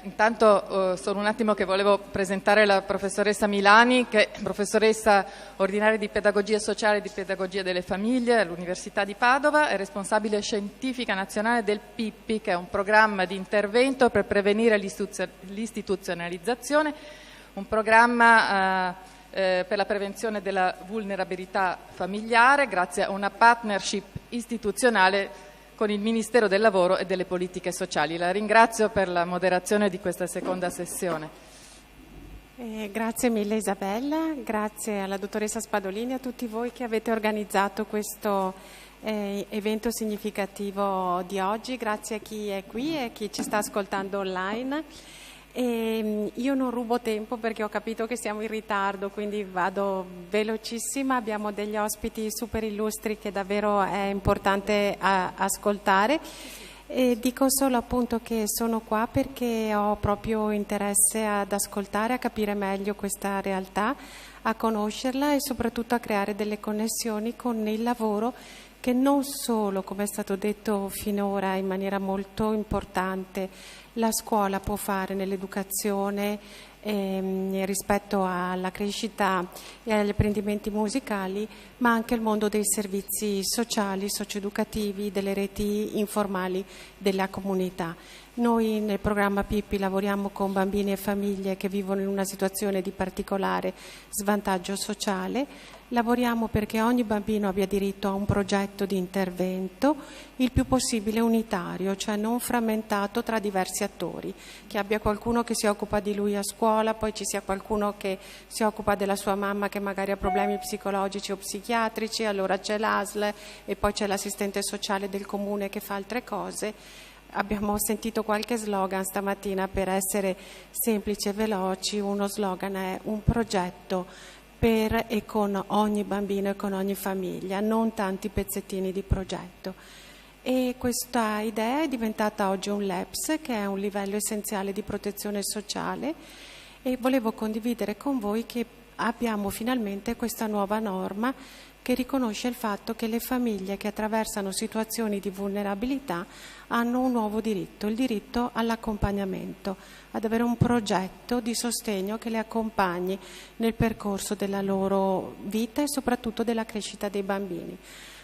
Intanto solo un attimo che volevo presentare la professoressa Milani, che è professoressa ordinaria di pedagogia sociale e di pedagogia delle famiglie all'Università di Padova, è responsabile scientifica nazionale del PIPPI, che è un programma di intervento per prevenire l'istituzionalizzazione, un programma per la prevenzione della vulnerabilità familiare grazie a una partnership istituzionale con il Ministero del Lavoro e delle Politiche Sociali. La ringrazio per la moderazione di questa seconda sessione. Grazie mille Isabella, grazie alla dottoressa Spadolini e a tutti voi che avete organizzato questo evento significativo di oggi. Grazie a chi è qui e a chi ci sta ascoltando online. Io non rubo tempo perché ho capito che siamo in ritardo, quindi vado velocissima. Abbiamo degli ospiti super illustri che davvero è importante ascoltare. Dico solo appunto che sono qua perché ho proprio interesse ad ascoltare, a capire meglio questa realtà, a conoscerla e soprattutto a creare delle connessioni con il lavoro che non solo, come è stato detto finora in maniera molto importante, la scuola può fare nell'educazione rispetto alla crescita e agli apprendimenti musicali, ma anche il mondo dei servizi sociali, socioeducativi, delle reti informali della comunità. Noi nel programma PIPPI lavoriamo con bambini e famiglie che vivono in una situazione di particolare svantaggio sociale. Lavoriamo perché ogni bambino abbia diritto a un progetto di intervento il più possibile unitario, cioè non frammentato tra diversi attori, che abbia qualcuno che si occupa di lui a scuola, poi ci sia qualcuno che si occupa della sua mamma che magari ha problemi psicologici o psichiatrici, allora c'è l'ASL e poi c'è l'assistente sociale del comune che fa altre cose. Abbiamo sentito qualche slogan stamattina per essere semplici e veloci. Uno slogan è un progetto per e con ogni bambino e con ogni famiglia, non tanti pezzettini di progetto. E questa idea è diventata oggi un LEPS, che è un livello essenziale di protezione sociale, e volevo condividere con voi che abbiamo finalmente questa nuova norma che riconosce il fatto che le famiglie che attraversano situazioni di vulnerabilità hanno un nuovo diritto, il diritto all'accompagnamento, ad avere un progetto di sostegno che le accompagni nel percorso della loro vita e soprattutto della crescita dei bambini.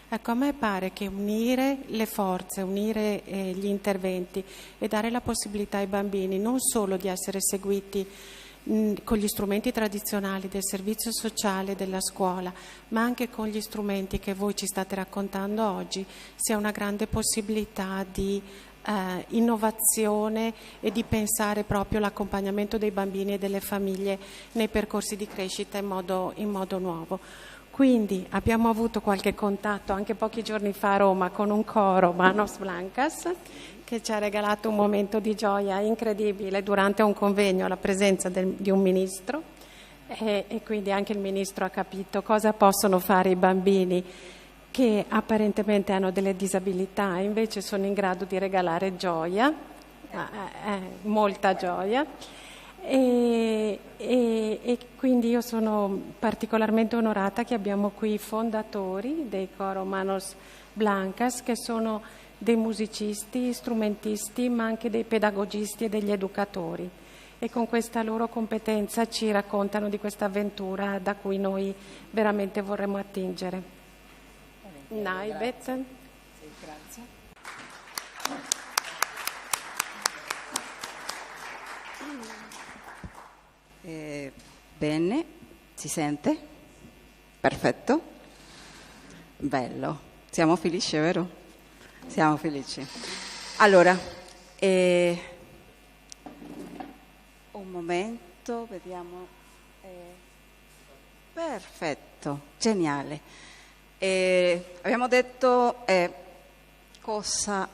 Ecco, a me pare che unire le forze, unire gli interventi e dare la possibilità ai bambini non solo di essere seguiti con gli strumenti tradizionali del servizio sociale della scuola, ma anche con gli strumenti che voi ci state raccontando oggi, sia una grande possibilità di innovazione e di pensare proprio l'accompagnamento dei bambini e delle famiglie nei percorsi di crescita in modo nuovo. Quindi abbiamo avuto qualche contatto anche pochi giorni fa a Roma con un coro, Manos Blancas, che ci ha regalato un momento di gioia incredibile durante un convegno alla presenza di un ministro e quindi anche il ministro ha capito cosa possono fare i bambini che apparentemente hanno delle disabilità e invece sono in grado di regalare gioia, molta gioia. E quindi io sono particolarmente onorata che abbiamo qui i fondatori dei coro Manos Blancas, che sono dei musicisti, strumentisti, ma anche dei pedagogisti e degli educatori, e con questa loro competenza ci raccontano di questa avventura da cui noi veramente vorremmo attingere. Naibet. Sì, grazie. Bene, si sente? Perfetto. Bello. Siamo felici, vero? Siamo felici. Allora, un momento, vediamo. Perfetto, geniale. Abbiamo detto cosa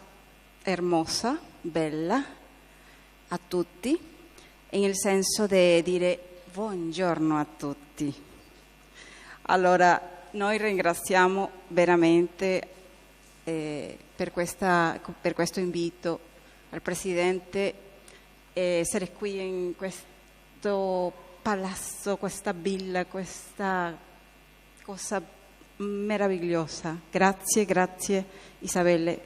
hermosa, bella a tutti, nel senso di dire buongiorno a tutti. Allora, noi ringraziamo veramente per questo invito al Presidente, essere qui in questo palazzo, questa villa, questa cosa meravigliosa. Grazie Isabelle,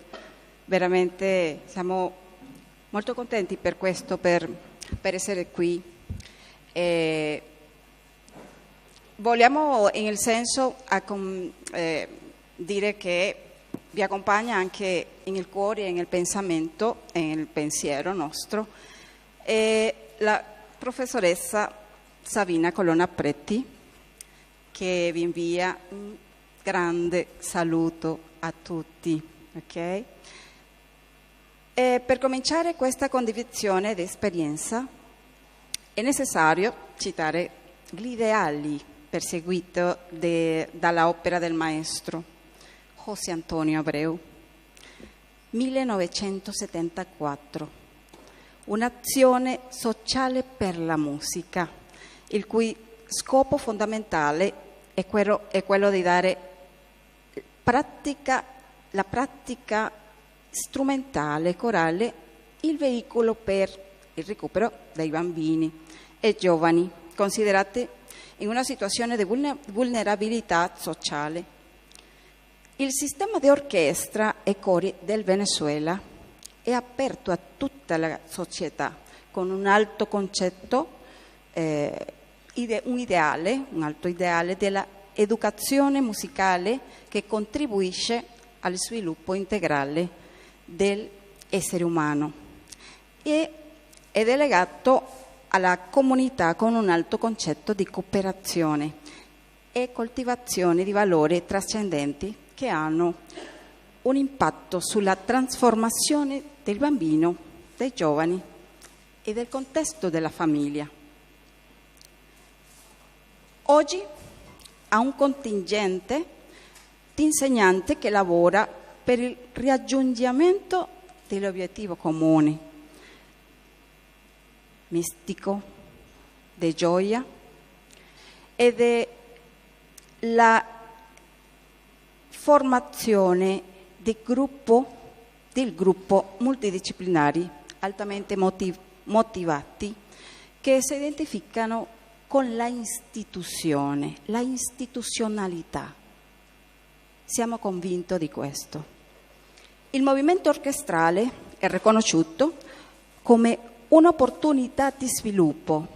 veramente siamo molto contenti per questo, per essere qui. Vogliamo in il senso dire che vi accompagna anche nel cuore e nel pensamento e nel pensiero nostro la professoressa Savina Colonna Preti, che vi invia un grande saluto a tutti. Okay? Per cominciare questa condivisione di esperienza è necessario citare gli ideali perseguiti dalla opera del maestro José Antonio Abreu, 1974, un'azione sociale per la musica, il cui scopo fondamentale è quello di dare la pratica strumentale corale, il veicolo per il recupero dei bambini e giovani considerati in una situazione di vulnerabilità sociale. Il sistema di orchestra e cori del Venezuela è aperto a tutta la società con un alto concetto, un alto ideale della educazione musicale che contribuisce al sviluppo integrale dell'essere umano e è delegato alla comunità con un alto concetto di cooperazione e coltivazione di valori trascendenti che hanno un impatto sulla trasformazione del bambino, dei giovani e del contesto della famiglia. Oggi ha un contingente di insegnanti che lavora per il raggiungimento dell'obiettivo comune, mistico, di gioia ed la formazione del gruppo multidisciplinari altamente motivati che si identificano con la istituzione, la istituzionalità. Siamo convinti di questo. Il movimento orchestrale è riconosciuto come un'opportunità di sviluppo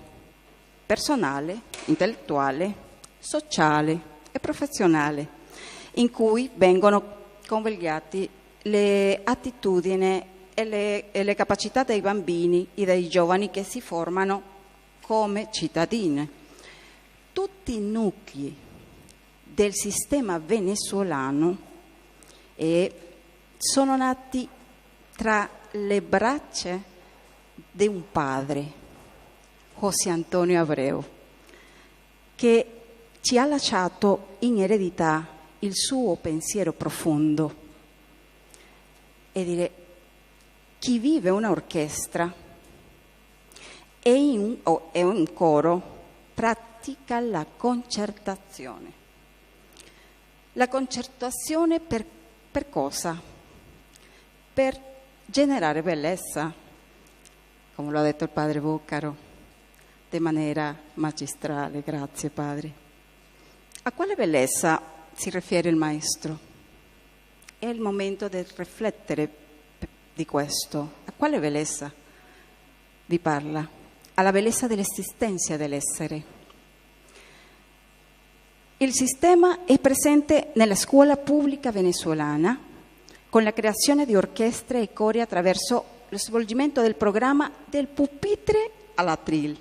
personale, intellettuale, sociale e professionale, in cui vengono convogliate le attitudini e le capacità dei bambini e dei giovani che si formano come cittadini. Tutti i nuclei del sistema venezuelano sono nati tra le braccia di un padre, José Antonio Abreu, che ci ha lasciato in eredità il suo pensiero profondo e dire: chi vive un'orchestra e un coro pratica la concertazione. La concertazione per cosa? Per generare bellezza, come lo ha detto il padre Boccaro, di maniera magistrale. Grazie, padre. A quale bellezza si rifiere il maestro? È il momento di riflettere di questo. A quale bellezza vi parla? Alla bellezza dell'esistenza dell'essere. Il sistema è presente nella scuola pubblica venezuelana con la creazione di orchestre e cori attraverso lo svolgimento del programma del pupitre all'atril.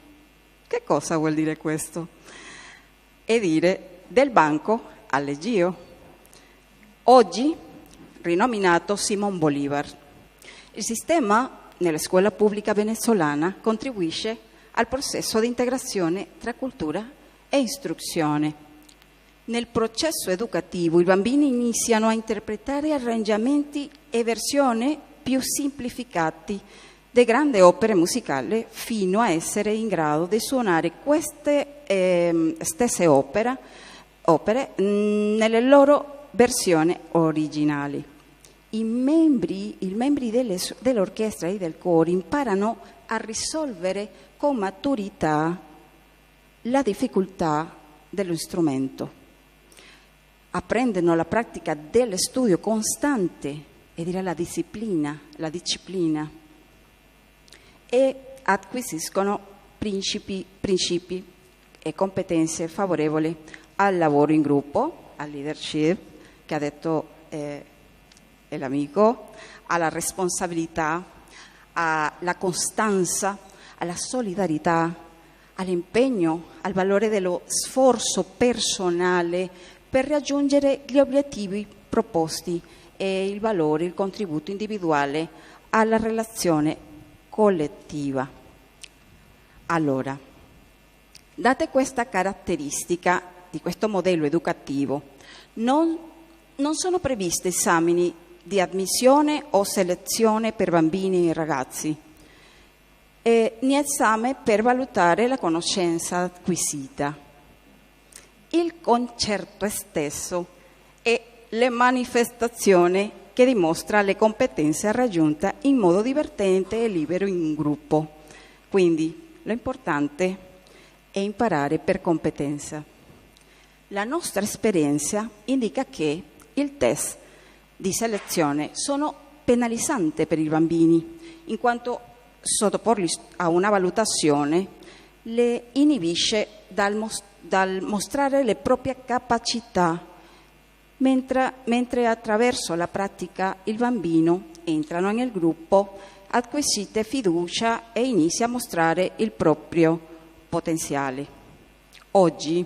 Che cosa vuol dire questo? È dire del banco al leggio. Oggi rinominato Simón Bolívar. Il sistema nella scuola pubblica venezuelana contribuisce al processo di integrazione tra cultura e istruzione. Nel processo educativo i bambini iniziano a interpretare arrangiamenti e versioni più semplificati di grandi opere musicali fino a essere in grado di suonare queste stesse opere nelle loro versioni originali. I membri dell'orchestra e del coro imparano a risolvere con maturità la difficoltà dello strumento. Apprendono la pratica dello studio costante e dirà la disciplina. e acquisiscono principi e competenze favorevoli al lavoro in gruppo, al leadership, che ha detto l'amico, alla responsabilità, alla costanza, alla solidarietà, all'impegno, al valore dello sforzo personale per raggiungere gli obiettivi proposti e il valore, il contributo individuale alla relazione collettiva. Allora, date questa caratteristica di questo modello educativo, non sono previsti esami di admissione o selezione per bambini e ragazzi, né esame per valutare la conoscenza acquisita. Il concerto stesso è la manifestazione che dimostra le competenze raggiunte in modo divertente e libero in un gruppo. Quindi l'importante è imparare per competenza. La nostra esperienza indica che il test di selezione sono penalizzanti per i bambini, in quanto sottoporli a una valutazione le inibisce dal mostrare le proprie capacità, mentre attraverso la pratica il bambino entra nel gruppo, acquisite fiducia e inizia a mostrare il proprio potenziale. Oggi,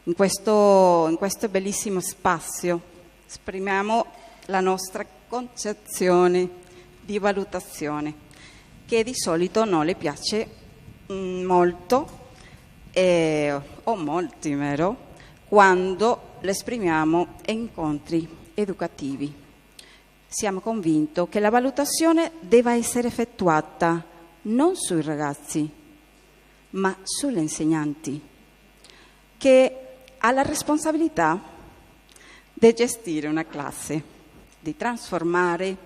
in questo bellissimo spazio, esprimiamo la nostra concezione di valutazione, che di solito non le piace molto o molti meno quando le esprimiamo in incontri educativi. Siamo convinti che la valutazione debba essere effettuata non sui ragazzi, ma sugli insegnanti, che ha la responsabilità di gestire una classe, di trasformarla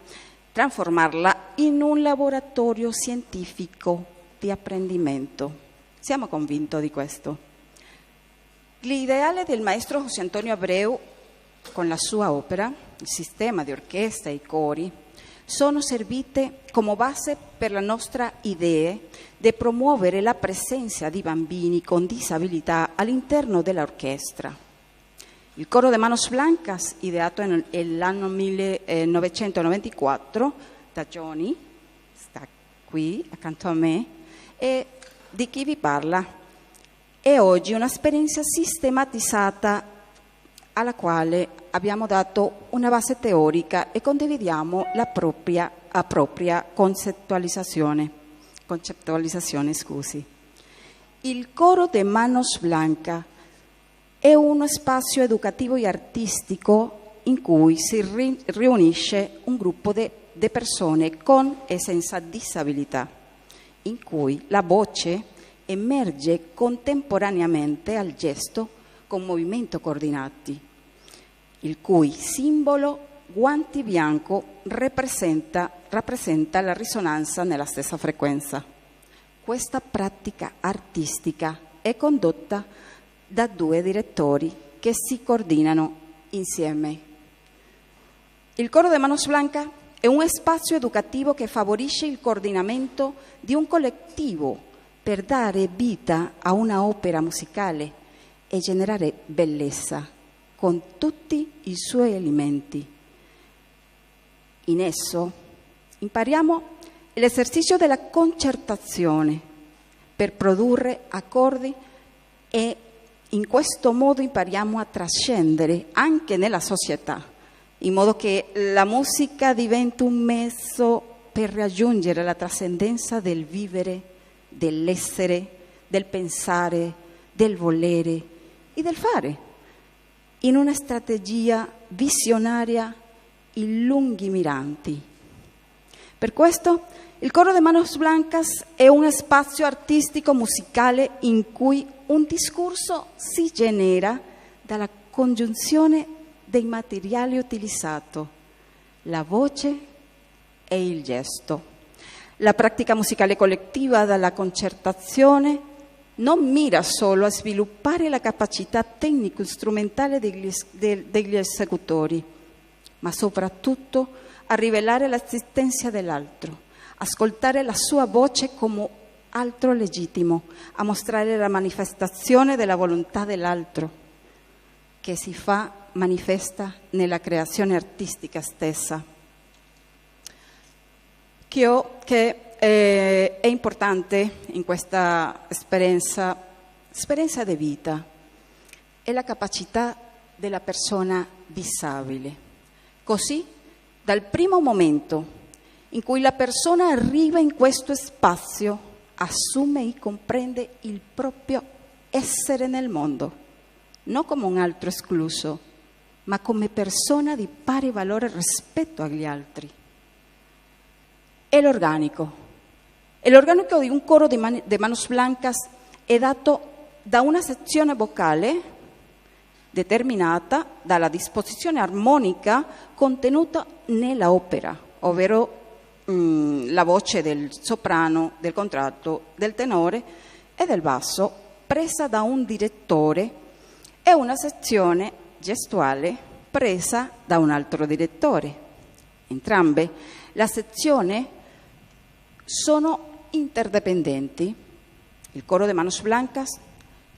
in un laboratorio scientifico di apprendimento. Siamo convinti di questo. L'ideale del maestro José Antonio Abreu, con la sua opera, il sistema di orchestra e i cori, sono servite come base per la nostra idea di promuovere la presenza di bambini con disabilità all'interno dell'orchestra. Il coro de Manos Blancas, ideato nell'anno 1994 da Johnny, sta qui accanto a me, e di chi vi parla. È oggi un'esperienza sistematizzata alla quale abbiamo dato una base teorica e condividiamo la propria concettualizzazione. Il coro de Manos Blancas è uno spazio educativo e artistico in cui si riunisce un gruppo di persone con e senza disabilità, in cui la voce emerge contemporaneamente al gesto con movimenti coordinati, il cui simbolo guanti bianco rappresenta la risonanza nella stessa frequenza. Questa pratica artistica è condotta da 2 direttori che si coordinano insieme. Il coro de Manos Blancas è un spazio educativo che favorisce il coordinamento di un collettivo per dare vita a una opera musicale e generare bellezza con tutti i suoi elementi. In esso impariamo l'esercizio della concertazione per produrre accordi e in questo modo impariamo a trascendere anche nella società, in modo che la musica diventi un mezzo per raggiungere la trascendenza del vivere, dell'essere, del pensare, del volere e del fare, in una strategia visionaria e lungimiranti. Per questo il coro de Manos Blancas è un spazio artistico musicale in cui un discorso si genera dalla congiunzione dei materiali utilizzati, la voce e il gesto. La pratica musicale collettiva dalla concertazione non mira solo a sviluppare la capacità tecnico-strumentale degli esecutori, ma soprattutto a rivelare l'esistenza dell'altro, ascoltare la sua voce come altro legittimo, a mostrare la manifestazione della volontà dell'altro, che si fa manifesta nella creazione artistica stessa. Che è importante in questa esperienza di vita è la capacità della persona disabile. Così, dal primo momento in cui la persona arriva in questo spazio, assume e comprende il proprio essere nel mondo, non come un altro escluso, ma come persona di pari valore rispetto agli altri. È l'organico di un coro de Manos Blancas è dato da una sezione vocale determinata dalla disposizione armonica contenuta nella opera, ovvero la voce del soprano, del contralto, del tenore e del basso, presa da un direttore, e una sezione gestuale presa da un altro direttore. Entrambe le sezioni sono interdipendenti. Il coro de Manos Blancas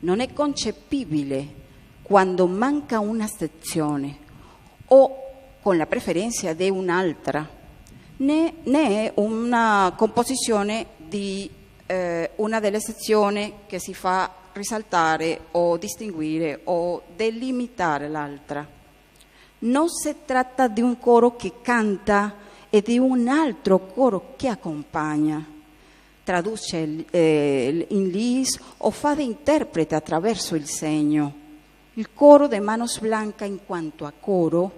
non è concepibile quando manca una sezione o con la preferenza di un'altra, né è una composizione di una delle sezioni che si fa risaltare o distinguere o delimitare l'altra. Non si tratta di un coro che canta e di un altro coro che accompagna, traduce in lis o fa da interprete attraverso il segno. Il coro de Manos Blancas, in quanto a coro,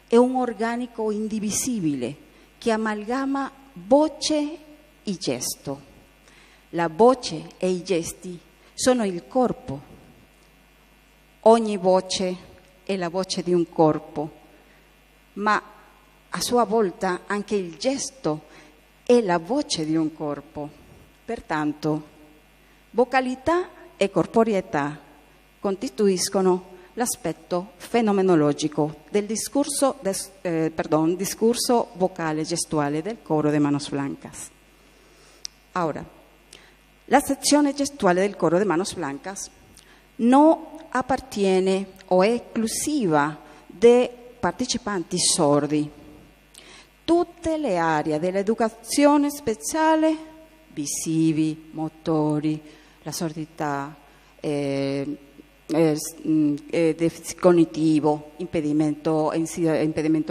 è un organico indivisibile che amalgama voce e gesto. La voce e i gesti sono il corpo. Ogni voce è la voce di un corpo, ma a sua volta anche il gesto è la voce di un corpo. Pertanto, vocalità e corporeità costituiscono l'aspetto fenomenologico del discorso vocale gestuale del coro de Manos Blancas. Ora, la sezione gestuale del coro de Manos Blancas non appartiene o è esclusiva dei partecipanti sordi. Tutte le aree dell'educazione speciale, visivi, motori, la sordità, deficit cognitivo, impedimento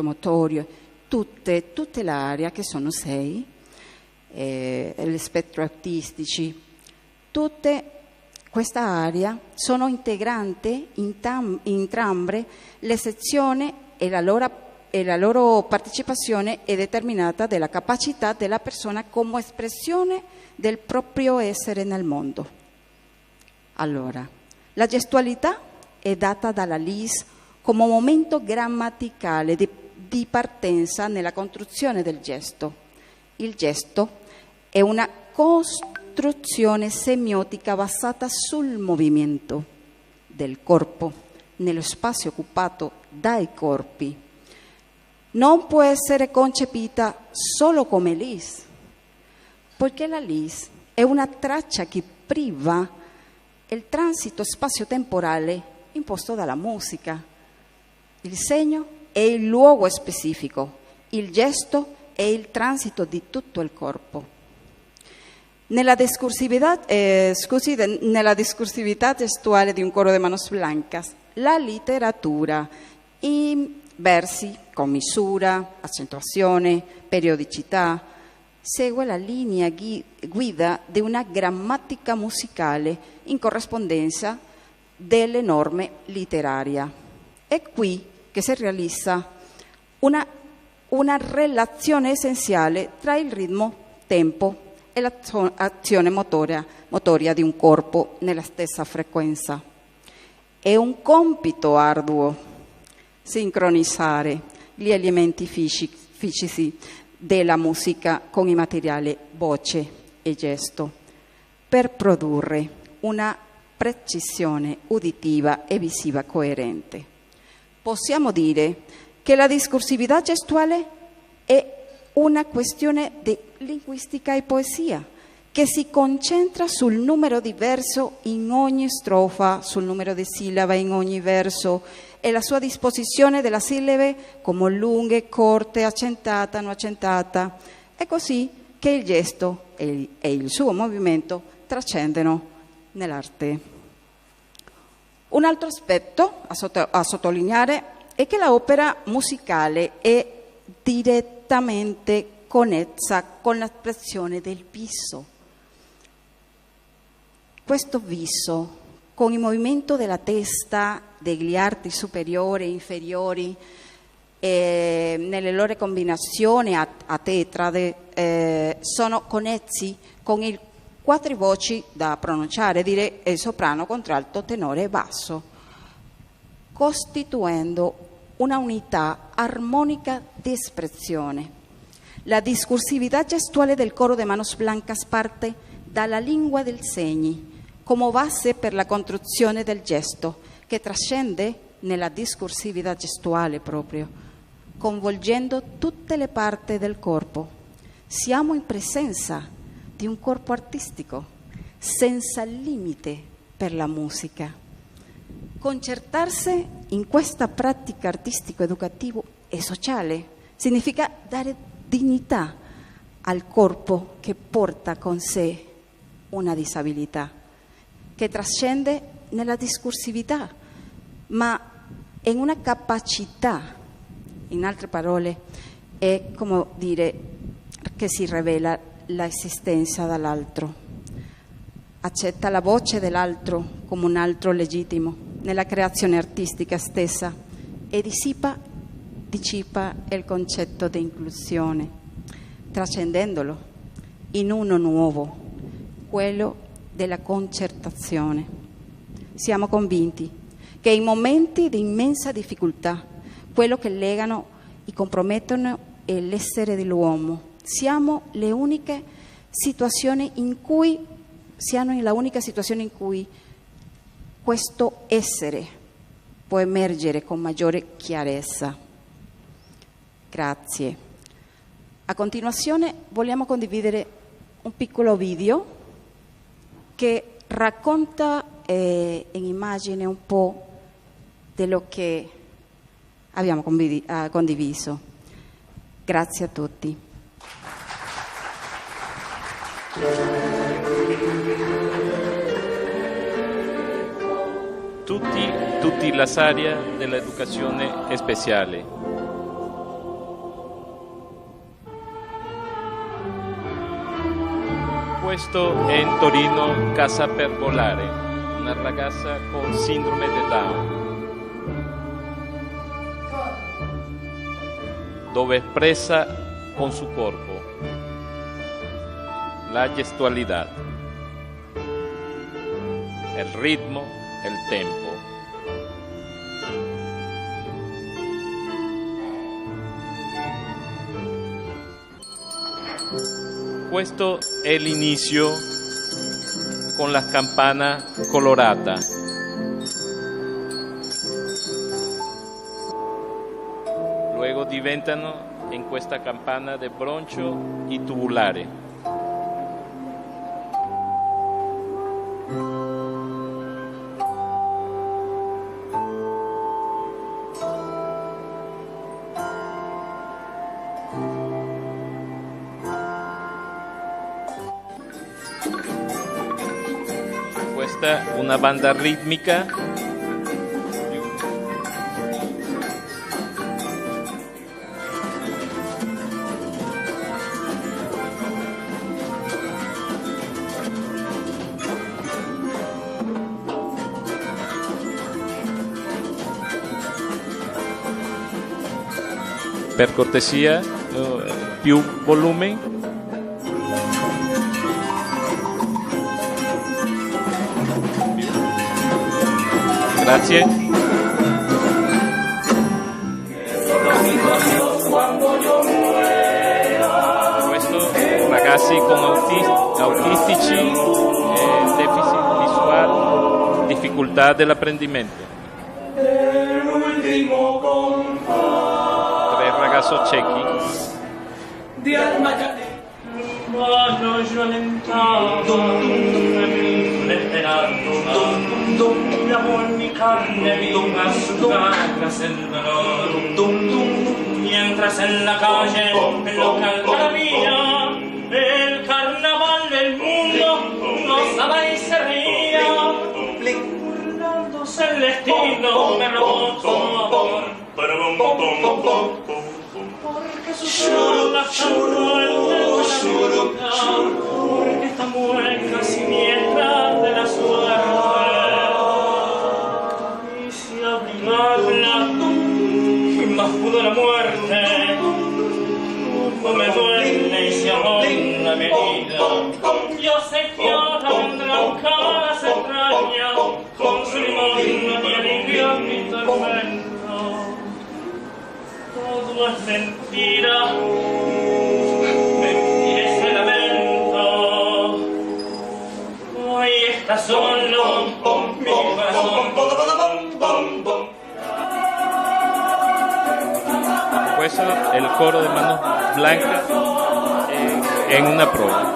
motorio, tutte le aree che sono 6, gli spettri autistici, tutte questa area sono integranti entrambe le sezioni e la loro partecipazione è determinata dalla capacità della persona come espressione del proprio essere nel mondo. Allora, la gestualità è data dalla LIS come momento grammaticale di partenza nella costruzione del gesto. Il gesto è una costruzione semiotica basata sul movimento del corpo nello spazio occupato dai corpi. Non può essere concepita solo come LIS, poiché la LIS è una traccia che priva il transito spazio-temporale imposto dalla musica. Il segno è il luogo specifico, il gesto è il transito di tutto il corpo. Nella discursività gestuale di un coro de Manos Blancas, la letteratura in versi con misura, accentuazione, periodicità segue la linea guida di una grammatica musicale in corrispondenza delle norme letterarie. È qui che si realizza una relazione essenziale tra il ritmo, tempo e l'azione motoria di un corpo nella stessa frequenza. È un compito arduo sincronizzare gli elementi fisici della musica con i materiali voce e gesto per produrre una precisione uditiva e visiva coerente. Possiamo dire che la discursività gestuale è una questione di linguistica e poesia, che si concentra sul numero di verso in ogni strofa, sul numero di sillabe in ogni verso e la sua disposizione delle sillabe come lunghe, corte, accentata, non accentata. È così che il gesto e il suo movimento trascendono nell'arte. Un altro aspetto a sottolineare è che l'opera musicale è direttamente connessa con l'espressione del viso. Questo viso, con il movimento della testa, degli arti superiori e inferiori, nelle loro combinazioni a tetrade, sono connessi con i 4 voci da pronunciare, dire soprano, contralto, tenore e basso, costituendo una unità armonica di espressione. La discursività gestuale del coro de Manos Blancas parte dalla lingua dei segni come base per la costruzione del gesto, che trascende nella discursività gestuale proprio, coinvolgendo tutte le parti del corpo. Siamo in presenza di un corpo artistico senza limite per la musica. Concertarsi in questa pratica artistico-educativa e sociale significa dare dignità al corpo che porta con sé una disabilità, che trascende nella discursività, ma in una capacità, in altre parole, è come dire che si rivela l'esistenza dall'altro, accetta la voce dell'altro come un altro legittimo nella creazione artistica stessa e dissipa il concetto di inclusione, trascendendolo in uno nuovo, quello della concertazione. Siamo convinti che in momenti di immensa difficoltà, quello che legano e compromettono è l'essere dell'uomo. Siamo la unica situazione in cui questo essere può emergere con maggiore chiarezza. Grazie. A continuazione vogliamo condividere un piccolo video che racconta in immagine un po' quello che abbiamo condiviso. Grazie a tutti. Tutti las áreas dell'educazione speciale. Questo è in Torino Casa per Volare, una ragazza con sindrome di Down, dove espresa con su corpo la gestualidad, el ritmo, el tempo. Questo è l'inizio con la campana colorata. Luego diventano in questa campana di broncio e tubulare. Una banda ritmica per cortesia, più volume. Grazie. Questo ragazzi con autistici, deficit visuale, difficoltà dell'apprendimento. 3 ragazzi ciechi. di alma già Mano violentava letterando l'amor mi carne viva su cargas el dolor mientras en la calle en local cada día el carnaval del mundo nos daba y se ría burlándose el destino me robó su amor porque su la porque esta mueca siniestra de la suerte y si abrigarla y más pudo la muerte no me duele y se ahonda mi herida yo sé que ahora vendrán caras extrañas con su limón y alivia mi tormento todo es mentira ese lamento hoy está solo mi corazón Pues el coro de Manos Blancas en una prueba.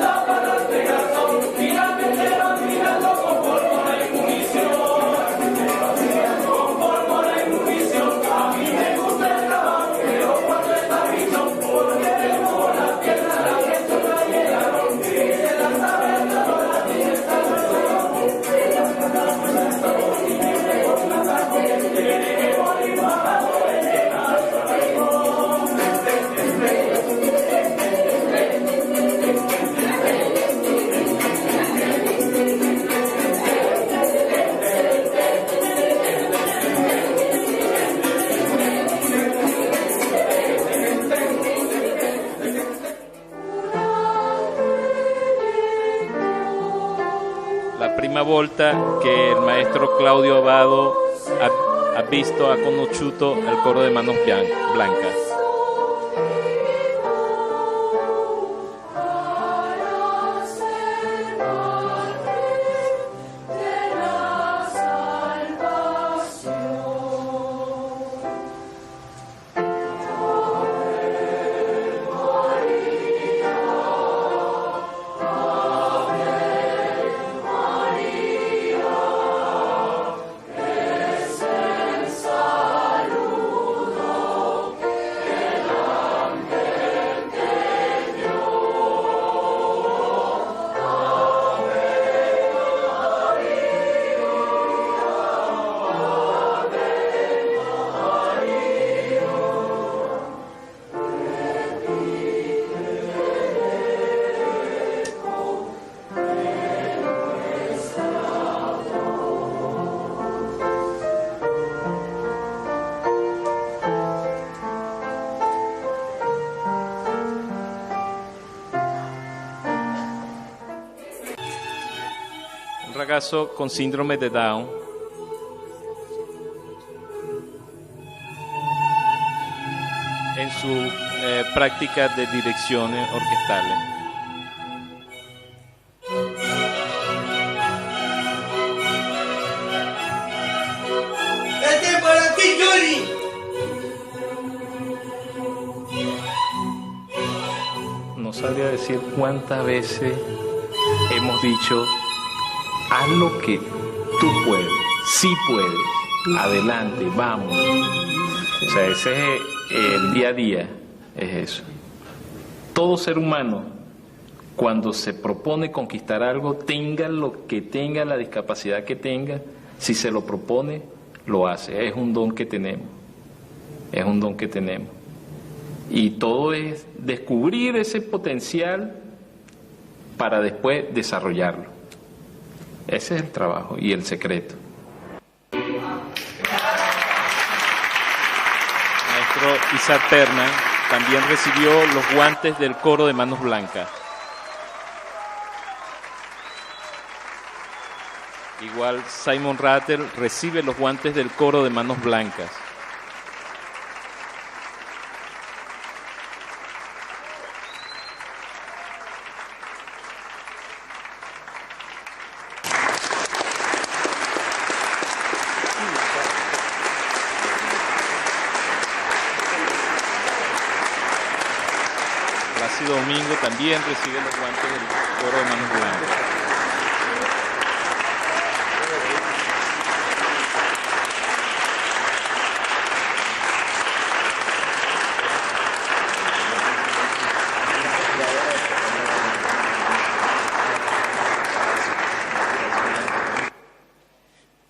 Prima volta che il maestro Claudio Abbado ha visto, ha conosciuto il coro di Manos Blancas. Ragazzo con síndrome de Down en su práctica de direcciones orquestales. ¡Este para ti, Johnny! No sabría decir cuántas veces hemos dicho: haz lo que tú puedes, sí puedes, adelante, vamos. O sea, ese es el día a día, es eso. Todo ser humano, cuando se propone conquistar algo, tenga lo que tenga, la discapacidad que tenga, si se lo propone, lo hace. Es un don que tenemos, es un don que tenemos. Y todo es descubrir ese potencial para después desarrollarlo. Ese es el trabajo y el secreto. Maestro Isaac Perman también recibió los guantes del coro de Manos Blancas. Igual Simon Rattle recibe los guantes del coro de Manos Blancas. Plácido Domingo también recibe los guantes del coro de Manos Blancas.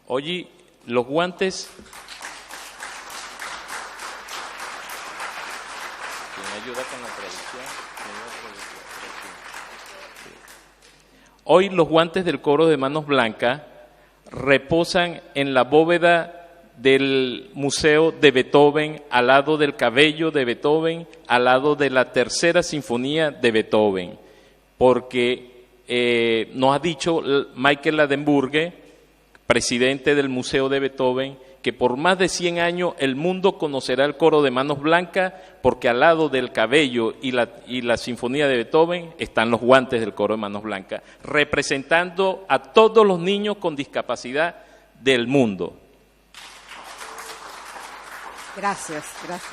Oye, los guantes... ¿Quién me ayuda con la traducción? Hoy los guantes del coro de Manos Blancas reposan en la bóveda del Museo de Beethoven, al lado del cabello de Beethoven, al lado de la Tercera Sinfonía de Beethoven, porque nos ha dicho Michael Ladenburger, presidente del Museo de Beethoven, que por más de 100 años el mundo conocerá el coro de Manos Blancas, porque al lado del cabello y la Sinfonía de Beethoven están los guantes del coro de Manos Blancas, representando a todos los niños con discapacidad del mundo. Gracias, gracias.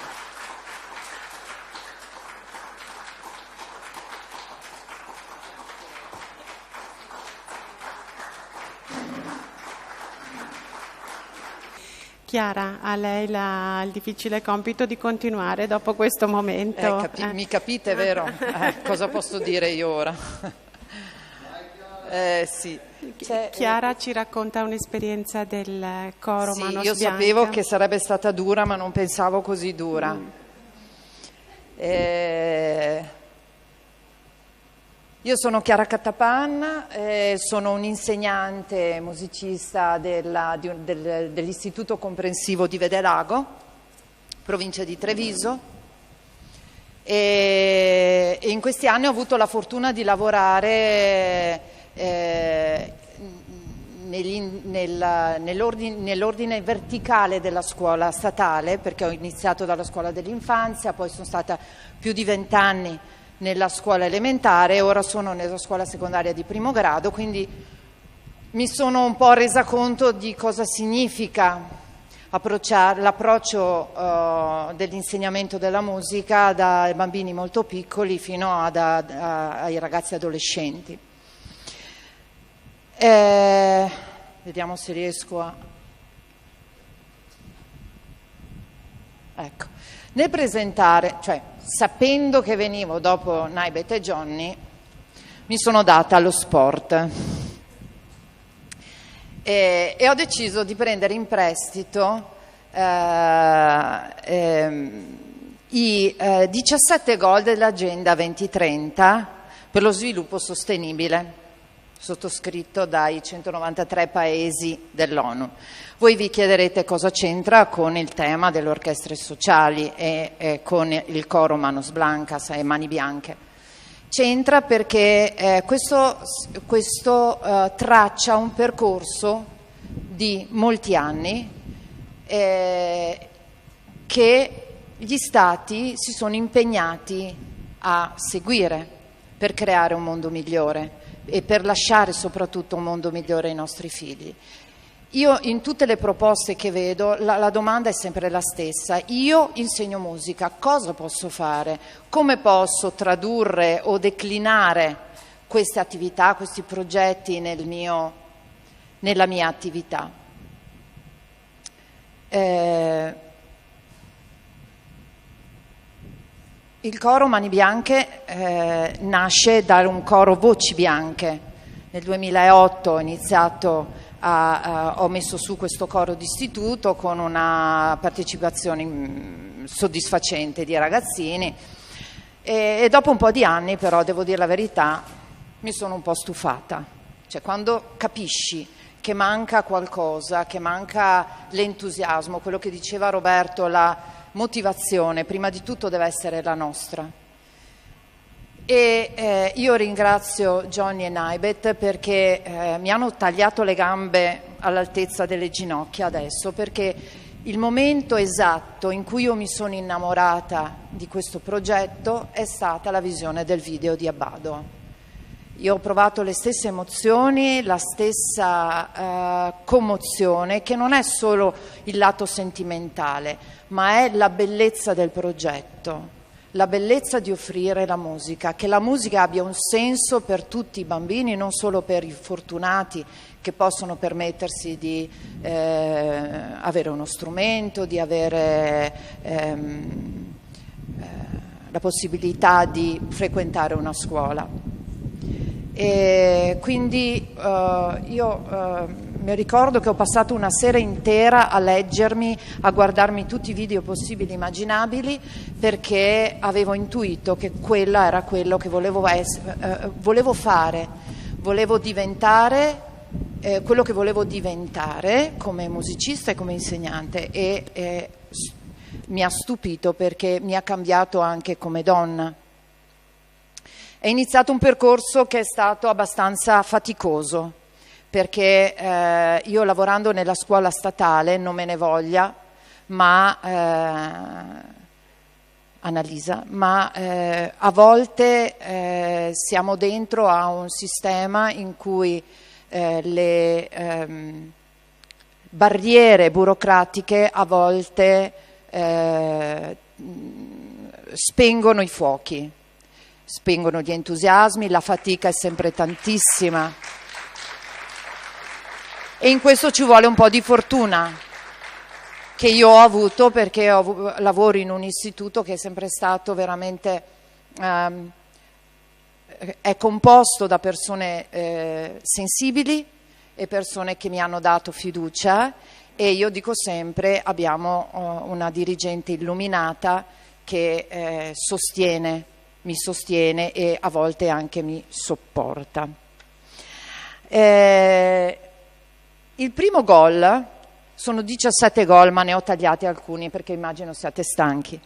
Chiara, a lei il difficile compito di continuare dopo questo momento. Mi capite, vero? Cosa posso dire io ora? Sì. Chiara ci racconta un'esperienza del coro sì, Manos io Bianca. sapevo che sarebbe stata dura, ma non pensavo così dura. Io sono Chiara Cattapan, sono un'insegnante musicista dell'Istituto Comprensivo di Vedelago, provincia di Treviso, e in questi anni ho avuto la fortuna di lavorare nell'ordine verticale della scuola statale, perché ho iniziato dalla scuola dell'infanzia, poi sono stata più di 20 anni nella scuola elementare e ora sono nella scuola secondaria di primo grado, quindi mi sono un po' resa conto di cosa significa l'approccio dell'insegnamento della musica dai bambini molto piccoli fino ai ragazzi adolescenti. Vediamo se riesco a... Ecco. Nel presentare, cioè sapendo che venivo dopo Naibet e Johnny, mi sono data allo sport e ho deciso di prendere in prestito i 17 goal dell'Agenda 2030 per lo sviluppo sostenibile, sottoscritto dai 193 paesi dell'ONU. Voi vi chiederete cosa c'entra con il tema delle orchestre sociali e con il coro Manos Blancas e Mani Bianche. C'entra perché questo traccia un percorso di molti anni che gli Stati si sono impegnati a seguire per creare un mondo migliore e per lasciare soprattutto un mondo migliore ai nostri figli. Io in tutte le proposte che vedo la domanda è sempre la stessa: io insegno musica, cosa posso fare? Come posso tradurre o declinare queste attività, questi progetti nella mia attività? Il coro Mani Bianche nasce da un coro Voci Bianche. Nel 2008 ho iniziato ho messo su questo coro d'istituto con una partecipazione soddisfacente di ragazzini e dopo un po' di anni, però devo dire la verità, mi sono un po' stufata. Cioè, quando capisci che manca qualcosa, che manca l'entusiasmo, quello che diceva Roberto, la motivazione, prima di tutto deve essere la nostra. E io ringrazio Johnny e Naibet perché mi hanno tagliato le gambe all'altezza delle ginocchia adesso, perché il momento esatto in cui io mi sono innamorata di questo progetto è stata la visione del video di Abbado. Io ho provato le stesse emozioni, la stessa commozione, che non è solo il lato sentimentale, ma è la bellezza del progetto, la bellezza di offrire la musica, che la musica abbia un senso per tutti i bambini, non solo per i fortunati che possono permettersi di avere uno strumento, di avere la possibilità di frequentare una scuola. E quindi io mi ricordo che ho passato una sera intera a leggermi, a guardarmi tutti i video possibili e immaginabili, perché avevo intuito che quella era quello che volevo fare, volevo diventare quello che volevo diventare come musicista e come insegnante, e mi ha stupito perché mi ha cambiato anche come donna. È iniziato un percorso che è stato abbastanza faticoso, perché io, lavorando nella scuola statale, non me ne voglia, ma Annalisa, ma a volte siamo dentro a un sistema in cui le barriere burocratiche a volte spengono i fuochi, spengono gli entusiasmi, la fatica è sempre tantissima e in questo ci vuole un po' di fortuna, che io ho avuto, perché lavoro in un istituto che è sempre stato veramente è composto da persone sensibili e persone che mi hanno dato fiducia, e io dico sempre abbiamo una dirigente illuminata che mi sostiene e a volte anche mi sopporta. Il primo gol, sono 17 gol, ma ne ho tagliati alcuni perché immagino siate stanchi.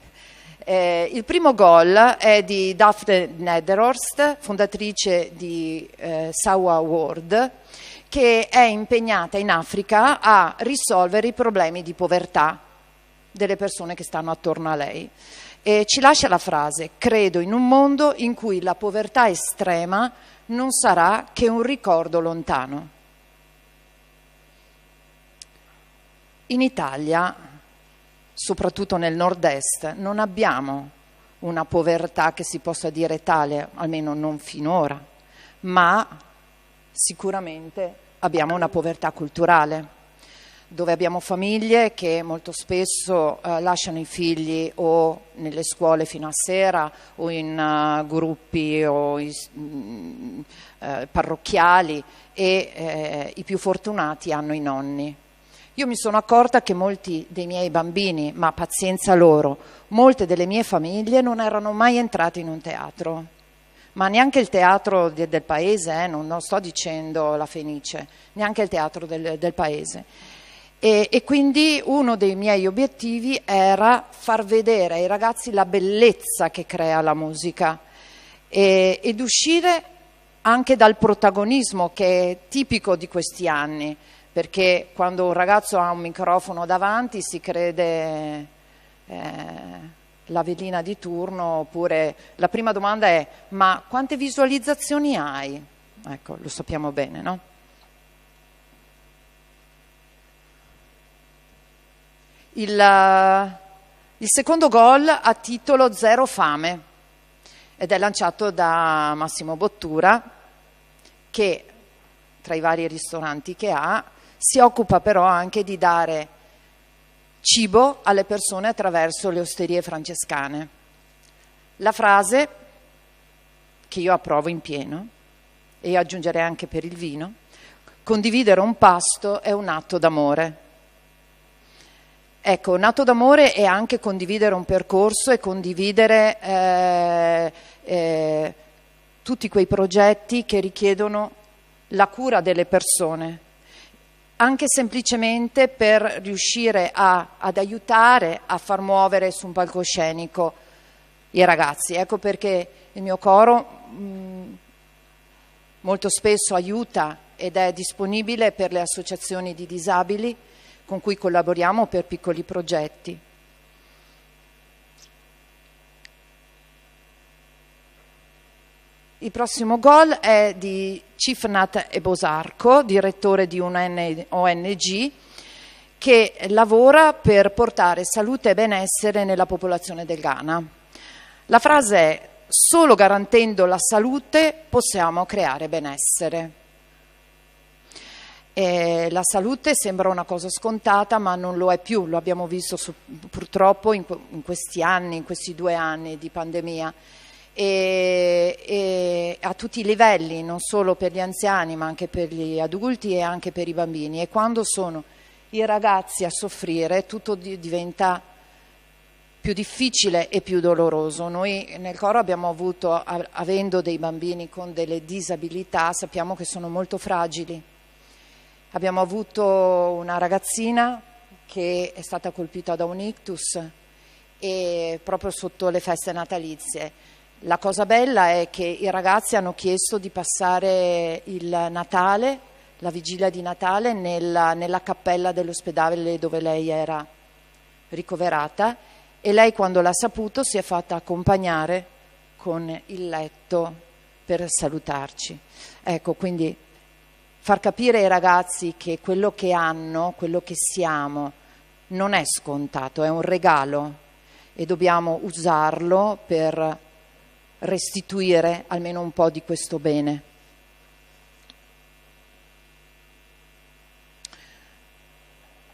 Il primo gol è di Daphne Nederhorst, fondatrice di Sawa World, che è impegnata in Africa a risolvere i problemi di povertà delle persone che stanno attorno a lei. E ci lascia la frase: credo in un mondo in cui la povertà estrema non sarà che un ricordo lontano. In Italia, soprattutto nel nord-est, non abbiamo una povertà che si possa dire tale, almeno non finora, ma sicuramente abbiamo una povertà culturale, dove abbiamo famiglie che molto spesso lasciano i figli o nelle scuole fino a sera o in gruppi o parrocchiali, e i più fortunati hanno i nonni. Io mi sono accorta che molti dei miei bambini, ma pazienza loro, molte delle mie famiglie non erano mai entrate in un teatro, ma neanche il teatro del paese, non sto dicendo la Fenice, neanche il teatro del paese. E quindi uno dei miei obiettivi era far vedere ai ragazzi la bellezza che crea la musica ed uscire anche dal protagonismo che è tipico di questi anni, perché quando un ragazzo ha un microfono davanti si crede la velina di turno, oppure la prima domanda è: ma quante visualizzazioni hai? Ecco, lo sappiamo bene, no? Il secondo gol ha titolo Zero fame ed è lanciato da Massimo Bottura, che tra i vari ristoranti che ha si occupa però anche di dare cibo alle persone attraverso le osterie francescane. La frase, che io approvo in pieno, e aggiungerei anche per il vino: condividere un pasto è un atto d'amore. Ecco, un atto d'amore è anche condividere un percorso e condividere tutti quei progetti che richiedono la cura delle persone, anche semplicemente per riuscire ad aiutare a far muovere su un palcoscenico i ragazzi. Ecco perché il mio coro molto spesso aiuta ed è disponibile per le associazioni di disabili con cui collaboriamo per piccoli progetti. Il prossimo gol è di Cifnat Ebosarco, direttore di una ONG che lavora per portare salute e benessere nella popolazione del Ghana. La frase è: solo garantendo la salute possiamo creare benessere. La salute sembra una cosa scontata, ma non lo è più, lo abbiamo visto purtroppo in questi anni, in questi 2 anni di pandemia, e a tutti i livelli, non solo per gli anziani ma anche per gli adulti e anche per i bambini. E quando sono i ragazzi a soffrire, tutto diventa più difficile e più doloroso. Noi nel coro abbiamo avuto, avendo dei bambini con delle disabilità, sappiamo che sono molto fragili. Abbiamo avuto una ragazzina che è stata colpita da un ictus e proprio sotto le feste natalizie. La cosa bella è che i ragazzi hanno chiesto di passare il Natale, la vigilia di Natale, nella cappella dell'ospedale dove lei era ricoverata, e lei, quando l'ha saputo, si è fatta accompagnare con il letto per salutarci. Ecco, quindi far capire ai ragazzi che quello che hanno, quello che siamo, non è scontato, è un regalo e dobbiamo usarlo per restituire almeno un po' di questo bene.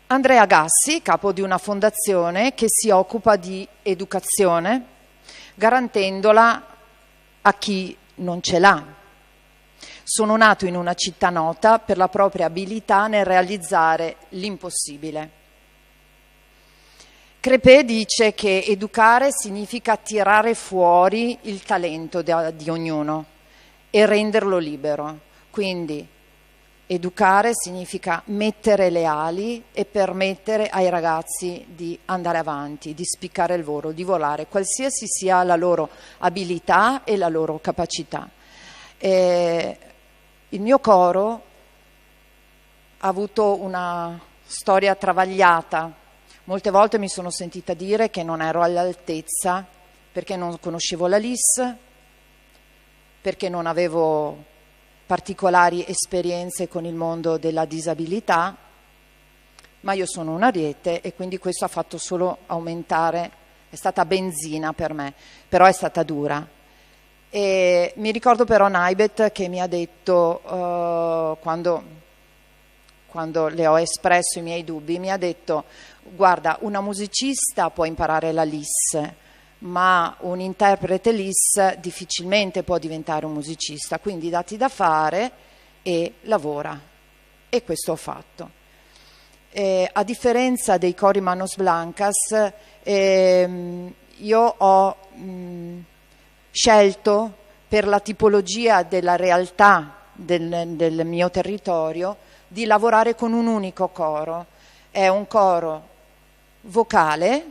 Andrea Gassi, capo di una fondazione che si occupa di educazione, garantendola a chi non ce l'ha. Sono nato in una città nota per la propria abilità nel realizzare l'impossibile. Crepè dice che educare significa tirare fuori il talento di ognuno e renderlo libero. Quindi educare significa mettere le ali e permettere ai ragazzi di andare avanti, di spiccare il volo, di volare, qualsiasi sia la loro abilità e la loro capacità. Il mio coro ha avuto una storia travagliata. Molte volte mi sono sentita dire che non ero all'altezza perché non conoscevo la LIS, perché non avevo particolari esperienze con il mondo della disabilità, ma io sono un ariete e quindi questo ha fatto solo aumentare, è stata benzina per me, però è stata dura. E mi ricordo però Naibet che mi ha detto, quando le ho espresso i miei dubbi, mi ha detto: guarda, una musicista può imparare la LIS, ma un interprete LIS difficilmente può diventare un musicista, quindi dati da fare e lavora. E questo ho fatto. A differenza dei cori Manos Blancas, io ho scelto, per la tipologia della realtà del mio territorio, di lavorare con un unico coro. È un coro vocale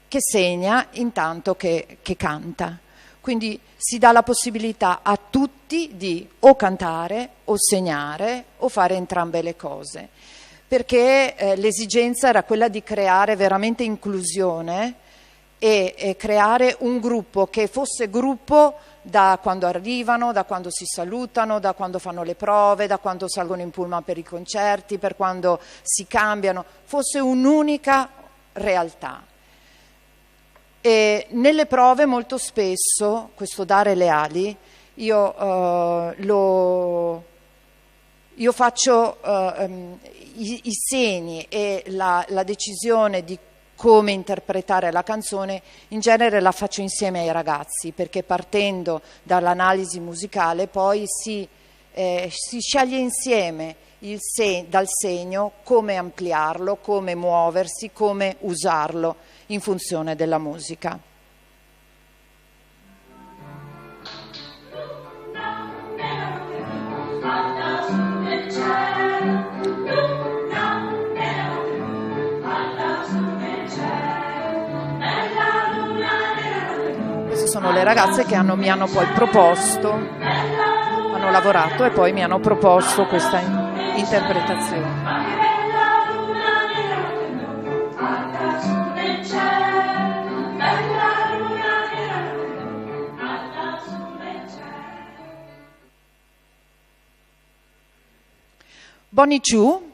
che segna intanto che canta. Quindi si dà la possibilità a tutti di o cantare o segnare o fare entrambe le cose, perché l'esigenza era quella di creare veramente inclusione e creare un gruppo che fosse gruppo da quando arrivano, da quando si salutano, da quando fanno le prove, da quando salgono in pullman per i concerti, per quando si cambiano, fosse un'unica realtà. E nelle prove molto spesso questo dare le ali io faccio i segni e la decisione di come interpretare la canzone in genere la faccio insieme ai ragazzi, perché partendo dall'analisi musicale poi si sceglie insieme dal segno come ampliarlo, come muoversi, come usarlo in funzione della musica. Queste sono le ragazze che mi hanno poi proposto, hanno lavorato e poi mi hanno proposto questa interpretazione. Bonnie Chu,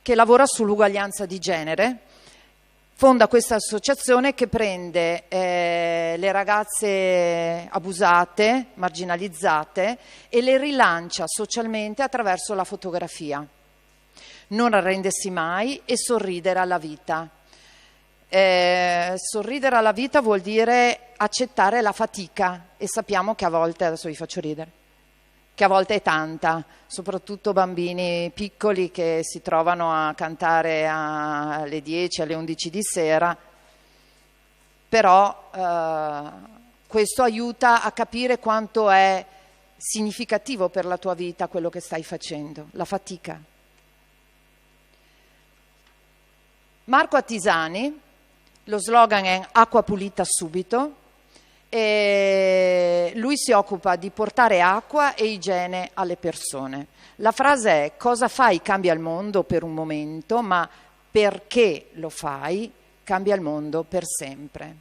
che lavora sull'uguaglianza di genere, fonda questa associazione che prende le ragazze abusate, marginalizzate, e le rilancia socialmente attraverso la fotografia. Non arrendersi mai e sorridere alla vita. Sorridere alla vita vuol dire accettare la fatica, e sappiamo che a volte, adesso vi faccio ridere, che a volte è tanta, soprattutto bambini piccoli che si trovano a cantare alle 10, alle 11 di sera, però questo aiuta a capire quanto è significativo per la tua vita quello che stai facendo, la fatica. Marco Attisani, lo slogan è acqua pulita subito, e lui si occupa di portare acqua e igiene alle persone. La frase è: cosa fai cambia il mondo per un momento, ma perché lo fai cambia il mondo per sempre.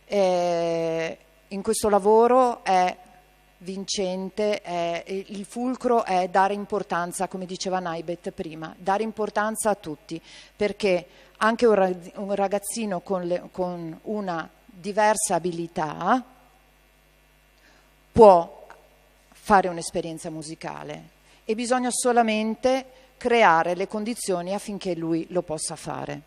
In questo lavoro è vincente, il fulcro è dare importanza, come diceva Naibet prima, dare importanza a tutti, perché anche un ragazzino con una diversa abilità può fare un'esperienza musicale, e bisogna solamente creare le condizioni affinché lui lo possa fare.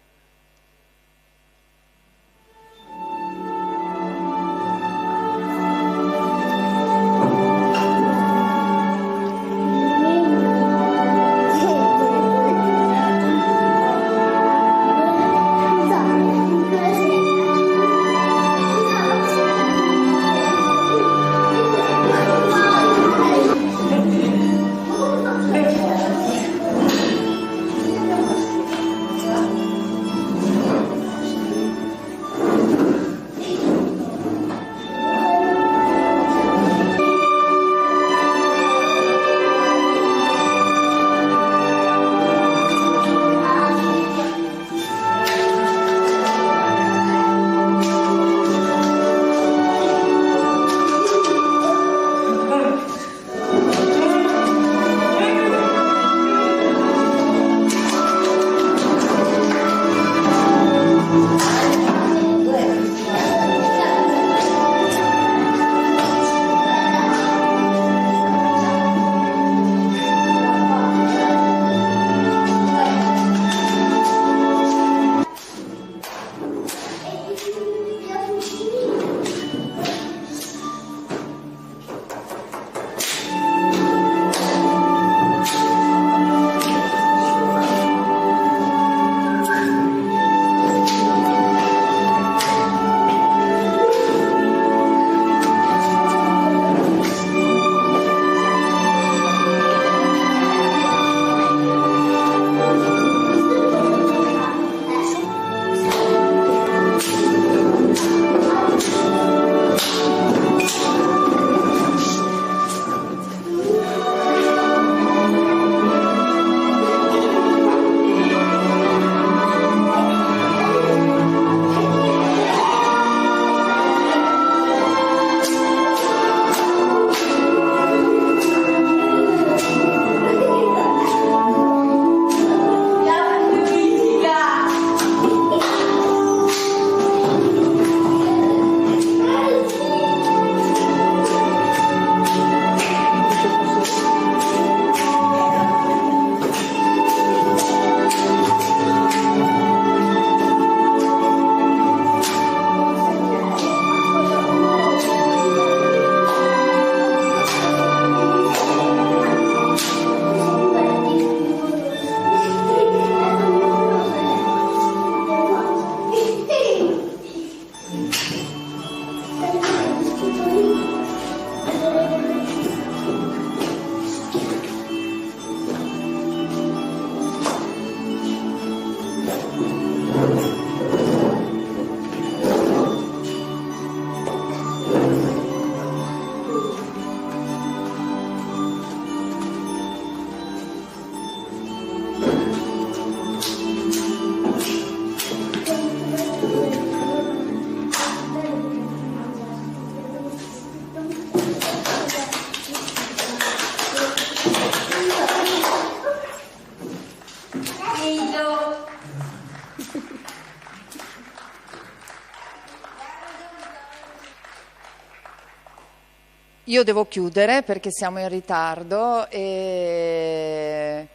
Io devo chiudere perché siamo in ritardo e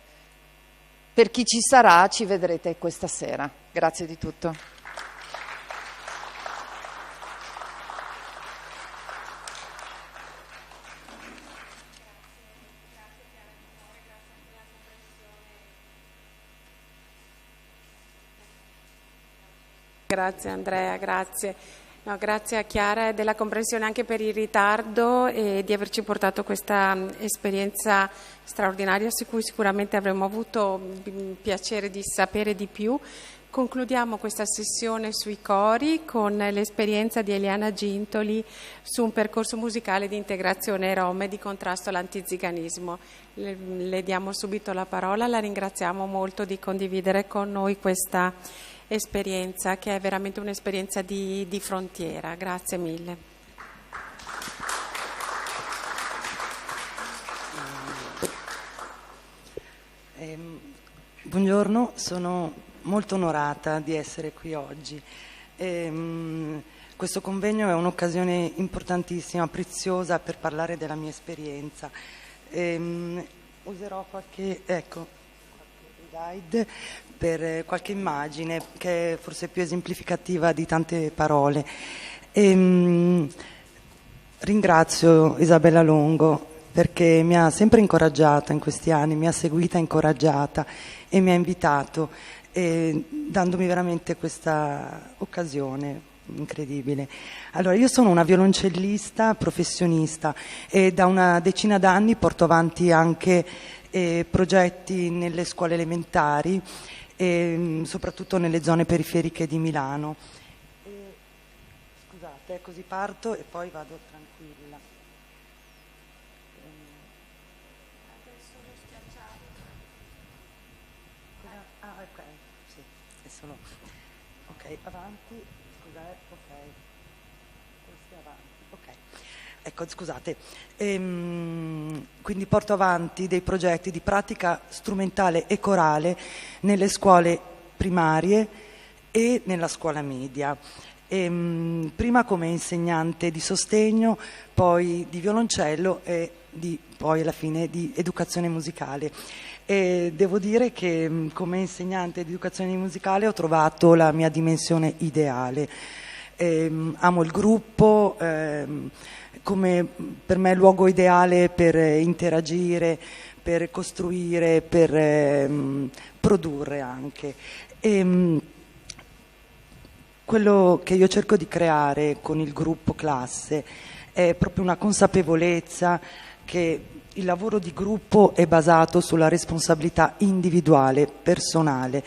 per chi ci sarà ci vedrete questa sera. Grazie di tutto. Grazie Andrea, grazie. No, grazie a Chiara della comprensione anche per il ritardo e di averci portato questa esperienza straordinaria su cui sicuramente avremmo avuto piacere di sapere di più. Concludiamo questa sessione sui cori con l'esperienza di Eliana Gintoli su un percorso musicale di integrazione rom e di contrasto all'antiziganismo. Le diamo subito la parola, la ringraziamo molto di condividere con noi questa esperienza che è veramente un'esperienza di frontiera. Grazie mille. Buongiorno, sono molto onorata di essere qui oggi. Questo convegno è un'occasione importantissima, preziosa per parlare della mia esperienza. Userò qualche guide per qualche immagine che è forse più esemplificativa di tante parole. Ringraziio Isabella Longo perché mi ha sempre incoraggiata in questi anni, mi ha seguita, incoraggiata e mi ha invitato, dandomi veramente questa occasione incredibile. Allora, io sono una violoncellista professionista e da una decina d'anni porto avanti anche progetti nelle scuole elementari, soprattutto nelle zone periferiche di Milano. Scusate, così parto e poi vado tranquilla. Ok, sì, è solo. Ok, avanti, scusate, ok. Avanti, ok. Ecco, scusate. Quindi porto avanti dei progetti di pratica strumentale e corale nelle scuole primarie e nella scuola media. Prima come insegnante di sostegno, poi di violoncello e poi alla fine di educazione musicale. E devo dire che come insegnante di educazione musicale ho trovato la mia dimensione ideale. Amo il gruppo, come per me è il luogo ideale per interagire, per costruire, per produrre anche. Quello che io cerco di creare con il gruppo classe è proprio una consapevolezza che il lavoro di gruppo è basato sulla responsabilità individuale, personale.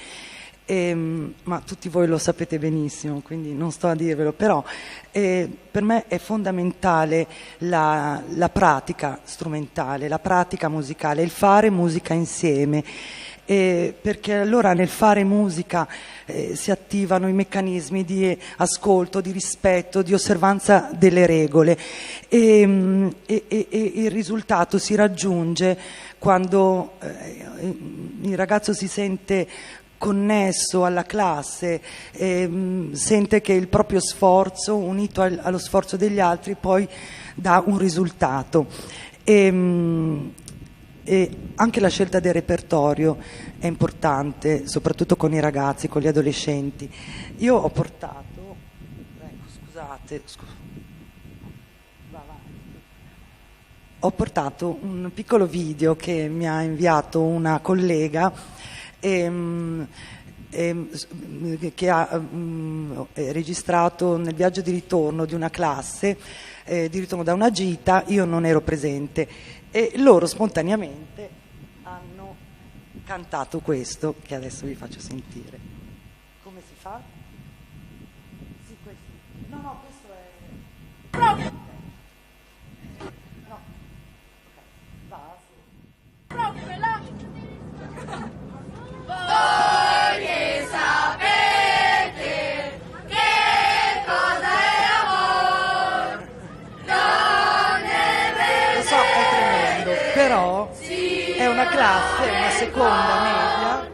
Ma tutti voi lo sapete benissimo, quindi non sto a dirvelo, però per me è fondamentale la pratica strumentale, la pratica musicale, il fare musica insieme, perché allora nel fare musica si attivano i meccanismi di ascolto, di rispetto, di osservanza delle regole e il risultato si raggiunge quando il ragazzo si sente connesso alla classe, sente che il proprio sforzo unito allo sforzo degli altri poi dà un risultato. E anche la scelta del repertorio è importante, soprattutto con i ragazzi, con gli adolescenti. Io ho portato, ho portato un piccolo video che mi ha inviato una collega che ha registrato nel viaggio di ritorno di una classe, di ritorno da una gita. Io non ero presente e loro spontaneamente hanno cantato questo che adesso vi faccio sentire. Come si fa? Sì, questo. No, questo è... Proprio! No. Ok, va. Proprio là! Voi che sapete che cosa è amor, non è vero. Lo so, è tremendo, però è una classe, una seconda media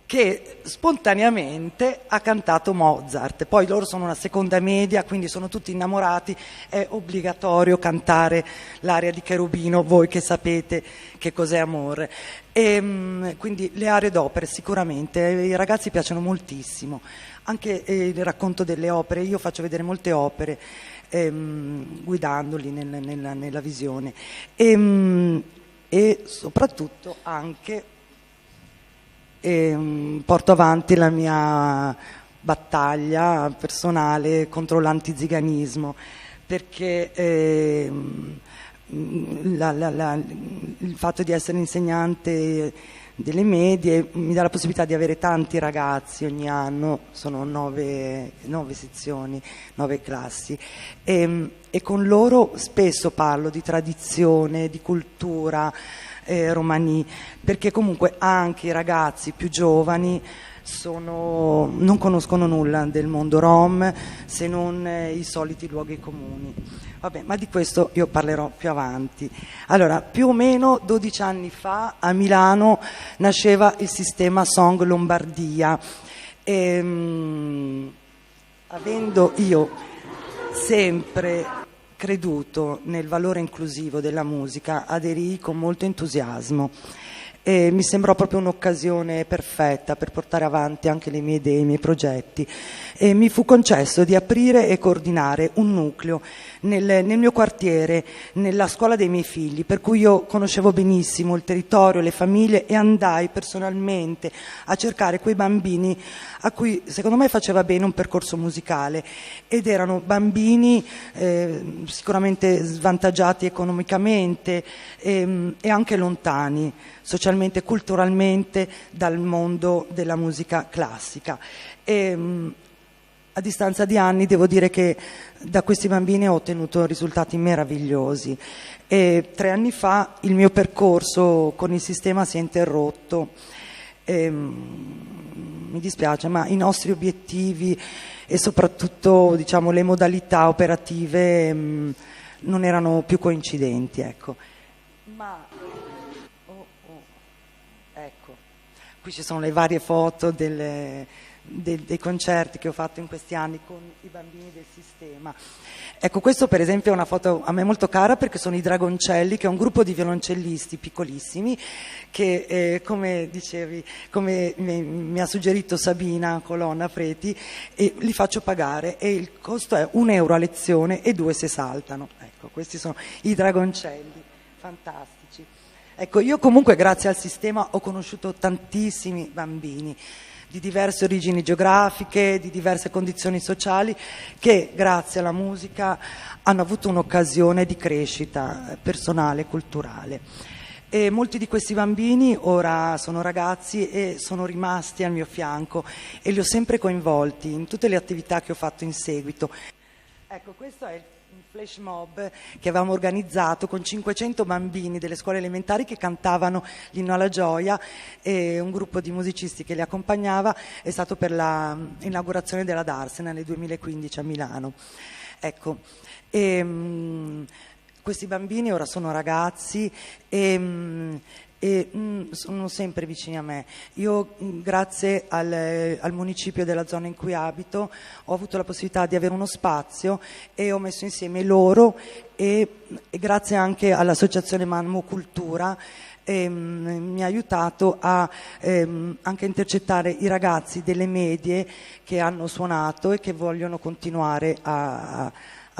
che spontaneamente ha cantato Mozart. Poi loro sono una seconda media, quindi sono tutti innamorati, è obbligatorio cantare l'aria di Cherubino, voi che sapete che cos'è amore. E, quindi le aree d'opere sicuramente, ai ragazzi piacciono moltissimo, anche il racconto delle opere, io faccio vedere molte opere guidandoli nella visione e soprattutto anche porto avanti la mia battaglia personale contro l'antiziganismo, perché il fatto di essere insegnante delle medie mi dà la possibilità di avere tanti ragazzi ogni anno, sono 9 sezioni, 9 classi, e con loro spesso parlo di tradizione, di cultura romani, perché comunque anche i ragazzi più giovani non conoscono nulla del mondo rom se non i soliti luoghi comuni. Vabbè, ma di questo io parlerò più avanti. Allora, più o meno 12 anni fa a Milano nasceva il sistema Song Lombardia, avendo io sempre creduto nel valore inclusivo della musica, aderì con molto entusiasmo. E mi sembrò proprio un'occasione perfetta per portare avanti anche le mie idee, i miei progetti, e mi fu concesso di aprire e coordinare un nucleo nel mio quartiere, nella scuola dei miei figli, per cui io conoscevo benissimo il territorio, le famiglie, e andai personalmente a cercare quei bambini a cui secondo me faceva bene un percorso musicale, ed erano bambini sicuramente svantaggiati economicamente e anche lontani socialmente, culturalmente dal mondo della musica classica. A distanza di anni devo dire che da questi bambini ho ottenuto risultati meravigliosi, e 3 anni fa il mio percorso con il sistema si è interrotto. Mi dispiace, ma i nostri obiettivi e soprattutto, diciamo, le modalità operative non erano più coincidenti, ecco. Ma ecco, qui ci sono le varie foto dei concerti che ho fatto in questi anni con i bambini del sistema. Ecco, questo per esempio è una foto a me molto cara, perché sono i Dragoncelli, che è un gruppo di violoncellisti piccolissimi che come dicevi, come mi ha suggerito Sabina Colonna Preti, li faccio pagare, e il costo è €1 a lezione e 2 se saltano. Ecco, questi sono i Dragoncelli, fantastici. Ecco, io comunque grazie al sistema ho conosciuto tantissimi bambini di diverse origini geografiche, di diverse condizioni sociali, che grazie alla musica hanno avuto un'occasione di crescita personale e culturale. E molti di questi bambini ora sono ragazzi e sono rimasti al mio fianco, e li ho sempre coinvolti in tutte le attività che ho fatto in seguito. Ecco, questo è un flash mob che avevamo organizzato con 500 bambini delle scuole elementari che cantavano l'Inno alla Gioia, e un gruppo di musicisti che li accompagnava. È stato per l'inaugurazione della Darsena nel 2015 a Milano. Ecco, questi bambini ora sono ragazzi e sono sempre vicini a me. Io, grazie al municipio della zona in cui abito, ho avuto la possibilità di avere uno spazio, e ho messo insieme loro e grazie anche all'associazione Manmo Cultura mi ha aiutato a anche intercettare i ragazzi delle medie che hanno suonato e che vogliono continuare a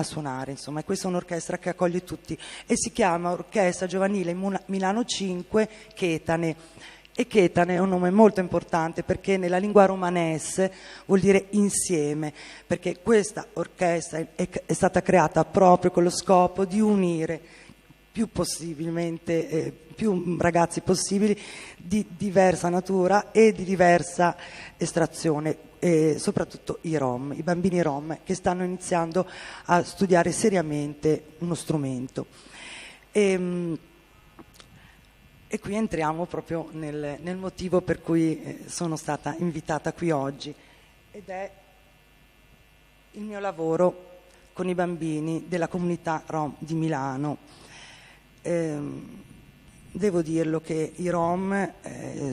suonare, insomma. E questa è un'orchestra che accoglie tutti e si chiama Orchestra Giovanile Milano 5 Chetane. E Chetane è un nome molto importante, perché nella lingua romanese vuol dire insieme, perché questa orchestra è stata creata proprio con lo scopo di unire più ragazzi possibili di diversa natura e di diversa estrazione, e soprattutto i rom, i bambini rom che stanno iniziando a studiare seriamente uno strumento. E qui entriamo proprio nel motivo per cui sono stata invitata qui oggi, ed è il mio lavoro con i bambini della comunità rom di Milano. Devo dirlo che i rom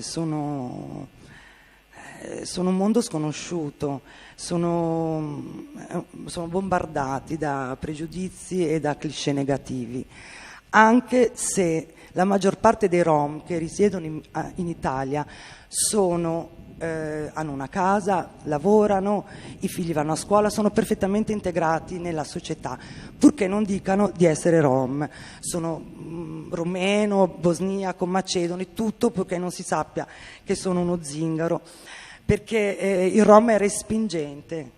sono sono un mondo sconosciuto, sono bombardati da pregiudizi e da cliché negativi, anche se la maggior parte dei Rom che risiedono in Italia hanno una casa, lavorano, i figli vanno a scuola, sono perfettamente integrati nella società, purché non dicano di essere Rom. Sono romeno, bosniaco, macedone, tutto purché non si sappia che sono uno zingaro, perché il Rom è respingente.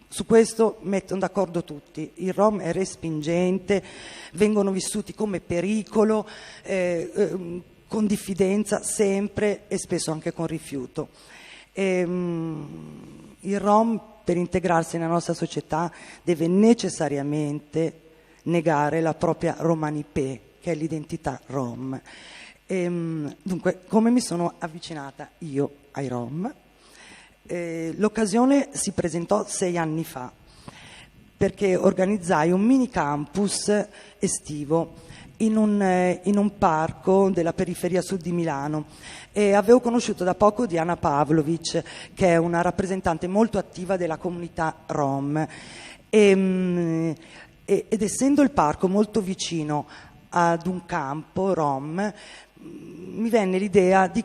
Su questo mettono d'accordo tutti, il Rom è respingente, vengono vissuti come pericolo, con diffidenza sempre e spesso anche con rifiuto. Il Rom, per integrarsi nella nostra società, deve necessariamente negare la propria romanipè, che è l'identità Rom. Dunque, come mi sono avvicinata io ai Rom? L'occasione si presentò 6 anni fa, perché organizzai un mini campus estivo in un parco della periferia sud di Milano, e avevo conosciuto da poco Diana Pavlovic, che è una rappresentante molto attiva della comunità Rom, ed essendo il parco molto vicino ad un campo Rom, mi venne l'idea di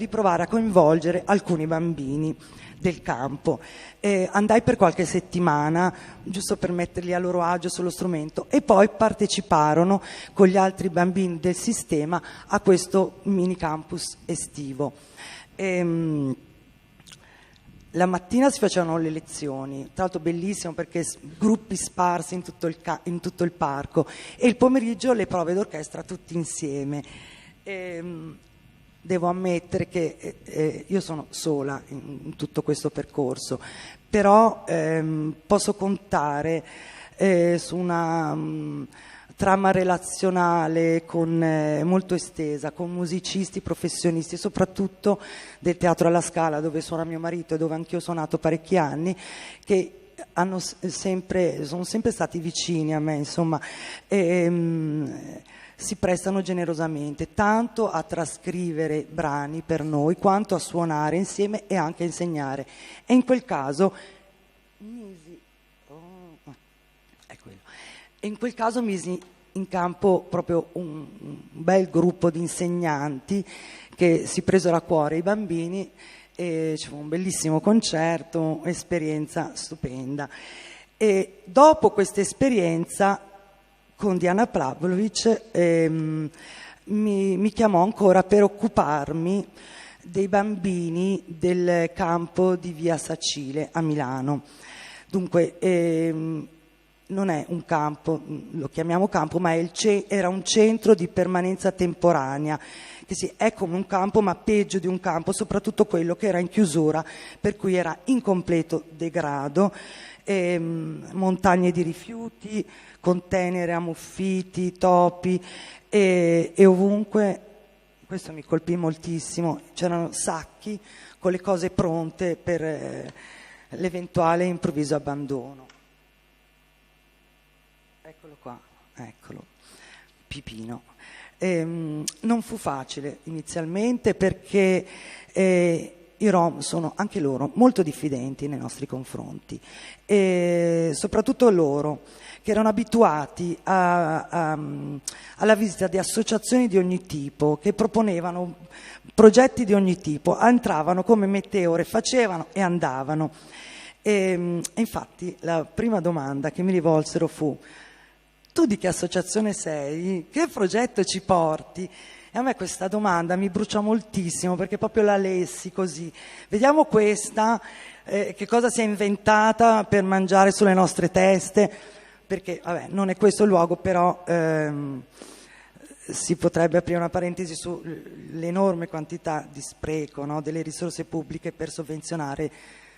provare a coinvolgere alcuni bambini del campo. Andai per qualche settimana, giusto per metterli a loro agio sullo strumento, e poi parteciparono con gli altri bambini del sistema a questo mini campus estivo. La mattina si facevano le lezioni, tra l'altro bellissimo perché gruppi sparsi in tutto il parco, e il pomeriggio le prove d'orchestra tutti insieme. Devo ammettere che io sono sola in tutto questo percorso, però posso contare su una trama relazionale molto estesa, con musicisti professionisti, soprattutto del Teatro alla Scala, dove suona mio marito e dove anch'io ho suonato parecchi anni, che sono sempre stati vicini a me, insomma. Si prestano generosamente tanto a trascrivere brani per noi quanto a suonare insieme e anche a insegnare. E in quel caso misi in campo proprio un bel gruppo di insegnanti che si presero a cuore i bambini, e c'è un bellissimo concerto, un'esperienza stupenda. E dopo questa esperienza con Diana Pavlovic mi chiamò ancora per occuparmi dei bambini del campo di Via Sacile a Milano. Dunque non è un campo, lo chiamiamo campo, ma era un centro di permanenza temporanea, che sì, è come un campo ma peggio di un campo, soprattutto quello che era in chiusura, per cui era in completo degrado, montagne di rifiuti, contenere ammuffiti, topi, e ovunque, questo mi colpì moltissimo, c'erano sacchi con le cose pronte per l'eventuale improvviso abbandono. Eccolo qua, eccolo, Pipino. Non fu facile inizialmente, perché i Rom sono anche loro molto diffidenti nei nostri confronti, e soprattutto loro, che erano abituati alla visita di associazioni di ogni tipo, che proponevano progetti di ogni tipo, entravano come meteore, facevano e andavano. E infatti la prima domanda che mi rivolsero fu: tu di che associazione sei? Che progetto ci porti? E a me questa domanda mi brucia moltissimo, perché proprio la lessi così. Vediamo questa, che cosa si è inventata per mangiare sulle nostre teste, perché vabbè, non è questo il luogo, però si potrebbe aprire una parentesi sull'enorme quantità di spreco, no, delle risorse pubbliche per sovvenzionare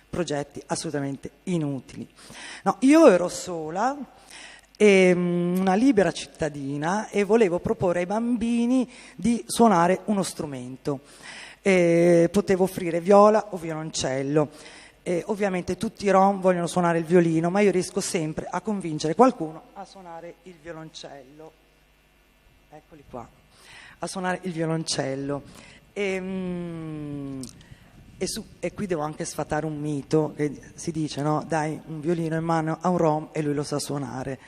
progetti assolutamente inutili. No, io ero sola, una libera cittadina, e volevo proporre ai bambini di suonare uno strumento. Potevo offrire viola o violoncello. Ovviamente tutti i Rom vogliono suonare il violino, ma io riesco sempre a convincere qualcuno a suonare il violoncello. Eccoli qua, a suonare il violoncello. E qui devo anche sfatare un mito che si dice, no? Dai un violino in mano a un rom e lui lo sa suonare.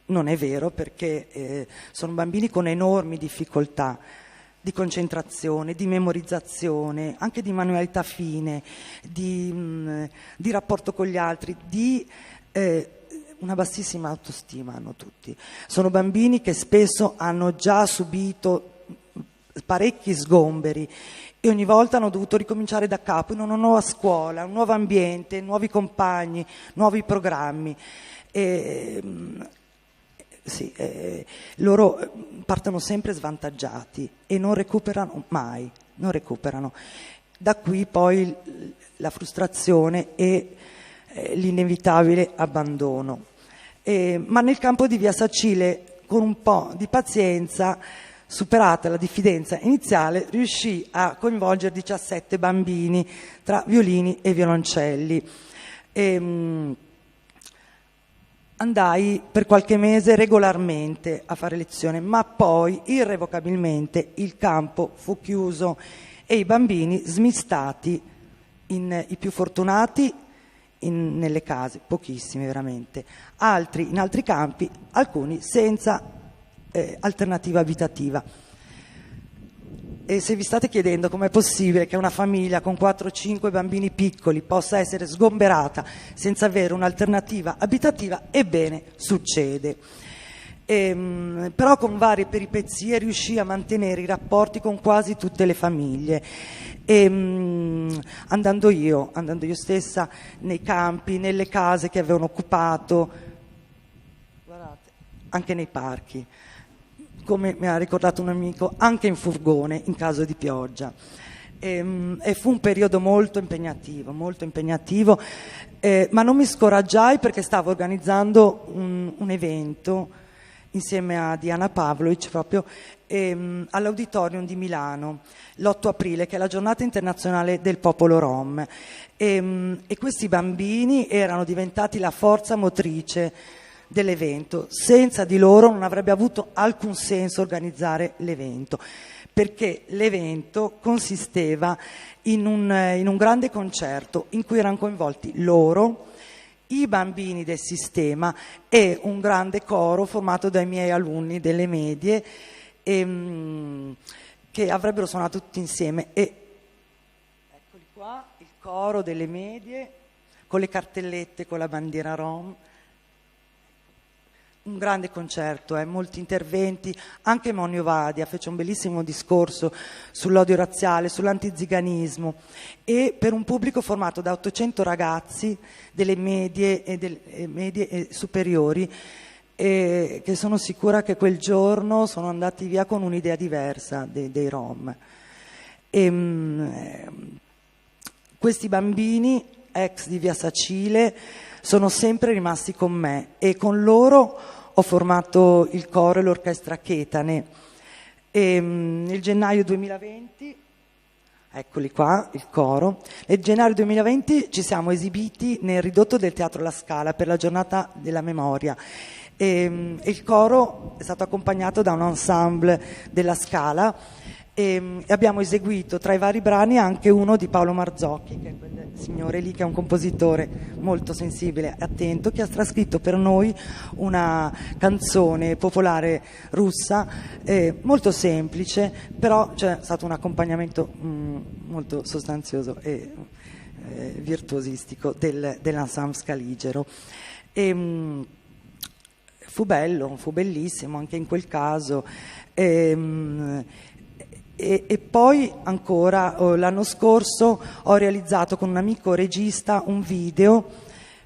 Non è vero, perché sono bambini con enormi difficoltà di concentrazione, di memorizzazione, anche di manualità fine, di rapporto con gli altri, di una bassissima autostima hanno tutti. Sono bambini che spesso hanno già subito parecchi sgomberi e ogni volta hanno dovuto ricominciare da capo in una nuova scuola, un nuovo ambiente, nuovi compagni, nuovi programmi. Loro partono sempre svantaggiati e non recuperano mai, non recuperano. Da qui poi la frustrazione e l'inevitabile abbandono. Ma nel campo di Via Sacile, con un po' di pazienza, superata la diffidenza iniziale, riuscì a coinvolgere 17 bambini tra violini e violoncelli. Andai per qualche mese regolarmente a fare lezione, ma poi irrevocabilmente il campo fu chiuso e i bambini smistati, i più fortunati nelle case, pochissimi veramente, altri in altri campi, alcuni senza alternativa abitativa. E se vi state chiedendo com'è possibile che una famiglia con 4-5 bambini piccoli possa essere sgomberata senza avere un'alternativa abitativa, ebbene, succede. Però con varie peripezie riuscì a mantenere i rapporti con quasi tutte le famiglie. Andando io stessa nei campi, nelle case che avevano occupato, guardate, anche nei parchi, come mi ha ricordato un amico, anche in furgone in caso di pioggia. E fu un periodo molto impegnativo, ma non mi scoraggiai perché stavo organizzando un evento insieme a Diana Pavlovic proprio all'Auditorium di Milano l'8 aprile, che è la giornata internazionale del popolo rom, e questi bambini erano diventati la forza motrice dell'evento. Senza di loro non avrebbe avuto alcun senso organizzare l'evento, perché l'evento consisteva in un grande concerto in cui erano coinvolti loro, i bambini del sistema e un grande coro formato dai miei alunni delle medie che avrebbero suonato tutti insieme. E eccoli qua, il coro delle medie con le cartellette con la bandiera rom. Un grande concerto, molti interventi, anche Monio Vadia fece un bellissimo discorso sull'odio razziale, sull'antiziganismo, e per un pubblico formato da 800 ragazzi delle medie e superiori, che sono sicura che quel giorno sono andati via con un'idea diversa dei rom. Questi bambini ex di Via Sacile sono sempre rimasti con me e con loro ho formato il coro e l'orchestra Chetane. Nel gennaio 2020, eccoli qua, il coro, nel gennaio 2020 ci siamo esibiti nel ridotto del Teatro La Scala per la giornata della memoria. Il coro è stato accompagnato da un ensemble della Scala e abbiamo eseguito tra i vari brani anche uno di Paolo Marzocchi, che è quel signore lì che è un compositore molto sensibile e attento, che ha trascritto per noi una canzone popolare russa molto semplice, però c'è stato un accompagnamento molto sostanzioso e virtuosistico dell'ensemble scaligero. Fu bello, fu bellissimo anche in quel caso. E poi ancora l'anno scorso ho realizzato con un amico regista un video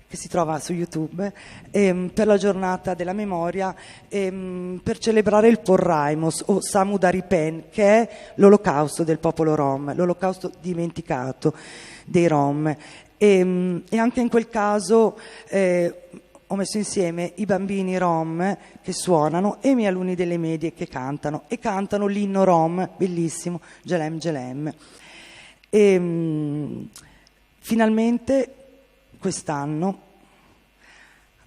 che si trova su YouTube per la giornata della memoria, per celebrare il Porraimos o Samudaripen, che è l'olocausto del popolo rom, l'olocausto dimenticato dei rom. E anche in quel caso ho messo insieme i bambini rom che suonano e i miei alunni delle medie che cantano, e cantano l'inno rom, bellissimo, Gelem Gelem. Finalmente quest'anno,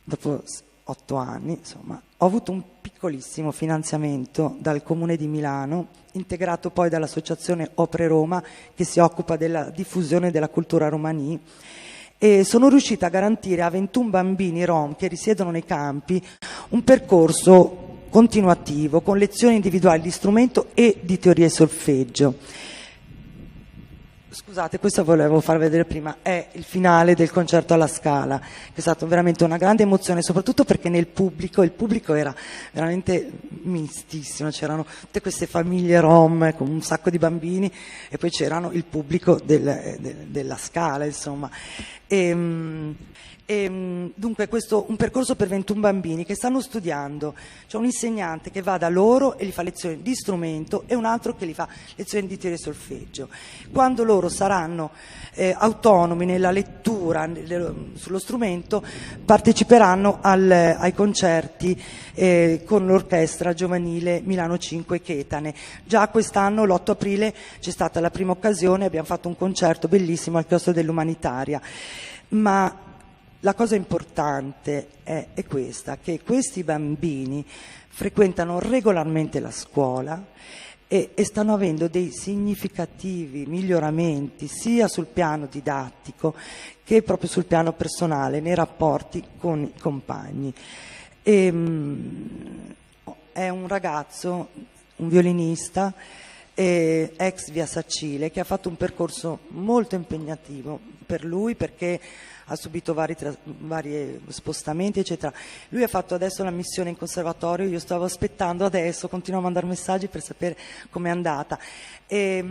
dopo 8 anni, insomma, ho avuto un piccolo piccolissimo finanziamento dal Comune di Milano, integrato poi dall'Associazione Opere Roma, che si occupa della diffusione della cultura romani, e sono riuscita a garantire a 21 bambini rom che risiedono nei campi un percorso continuativo con lezioni individuali di strumento e di teoria e solfeggio. Scusate, questo volevo far vedere prima, è il finale del concerto alla Scala, che è stata veramente una grande emozione, soprattutto perché il pubblico era veramente mistissimo, c'erano tutte queste famiglie rom con un sacco di bambini e poi c'erano il pubblico della Scala, insomma. Dunque questo un percorso per 21 bambini che stanno studiando, c'è un insegnante che va da loro e gli fa lezioni di strumento e un altro che gli fa lezioni di teoria e solfeggio. Quando loro saranno autonomi nella lettura sullo strumento, parteciperanno ai concerti con l'orchestra giovanile Milano 5 Chetane. Già quest'anno, l'8 aprile, c'è stata la prima occasione, abbiamo fatto un concerto bellissimo al chiostro dell'Umanitaria, ma la cosa importante è questa, che questi bambini frequentano regolarmente la scuola e stanno avendo dei significativi miglioramenti sia sul piano didattico che proprio sul piano personale, nei rapporti con i compagni. È un ragazzo, un violinista, ex Via Sacile, che ha fatto un percorso molto impegnativo per lui perché ha subito vari spostamenti, eccetera. Lui ha fatto adesso la missione in conservatorio, io stavo aspettando adesso, continuo a mandare messaggi per sapere com'è andata. E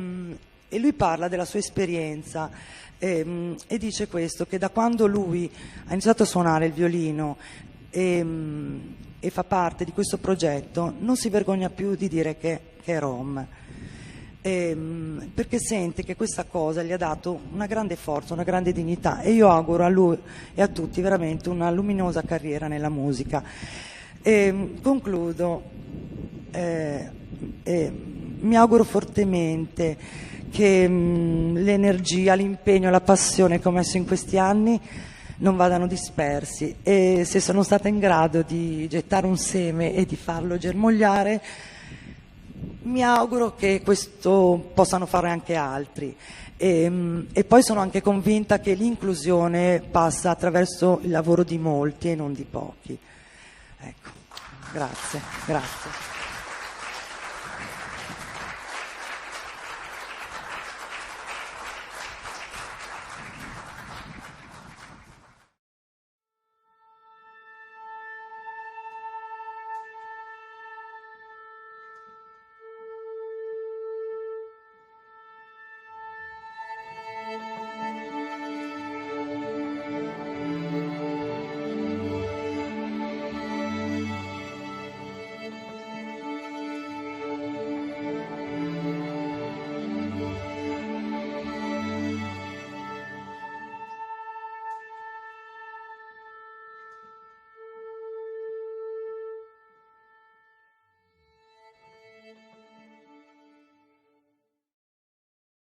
lui parla della sua esperienza e dice questo, che da quando lui ha iniziato a suonare il violino e fa parte di questo progetto, non si vergogna più di dire che è rom. Perché sente che questa cosa gli ha dato una grande forza, una grande dignità, e io auguro a lui e a tutti veramente una luminosa carriera nella musica. Concludo, mi auguro fortemente che l'energia, l'impegno, la passione che ho messo in questi anni non vadano dispersi, e se sono stata in grado di gettare un seme e di farlo germogliare, mi auguro che questo possano fare anche altri, e poi sono anche convinta che l'inclusione passa attraverso il lavoro di molti e non di pochi. Ecco, grazie.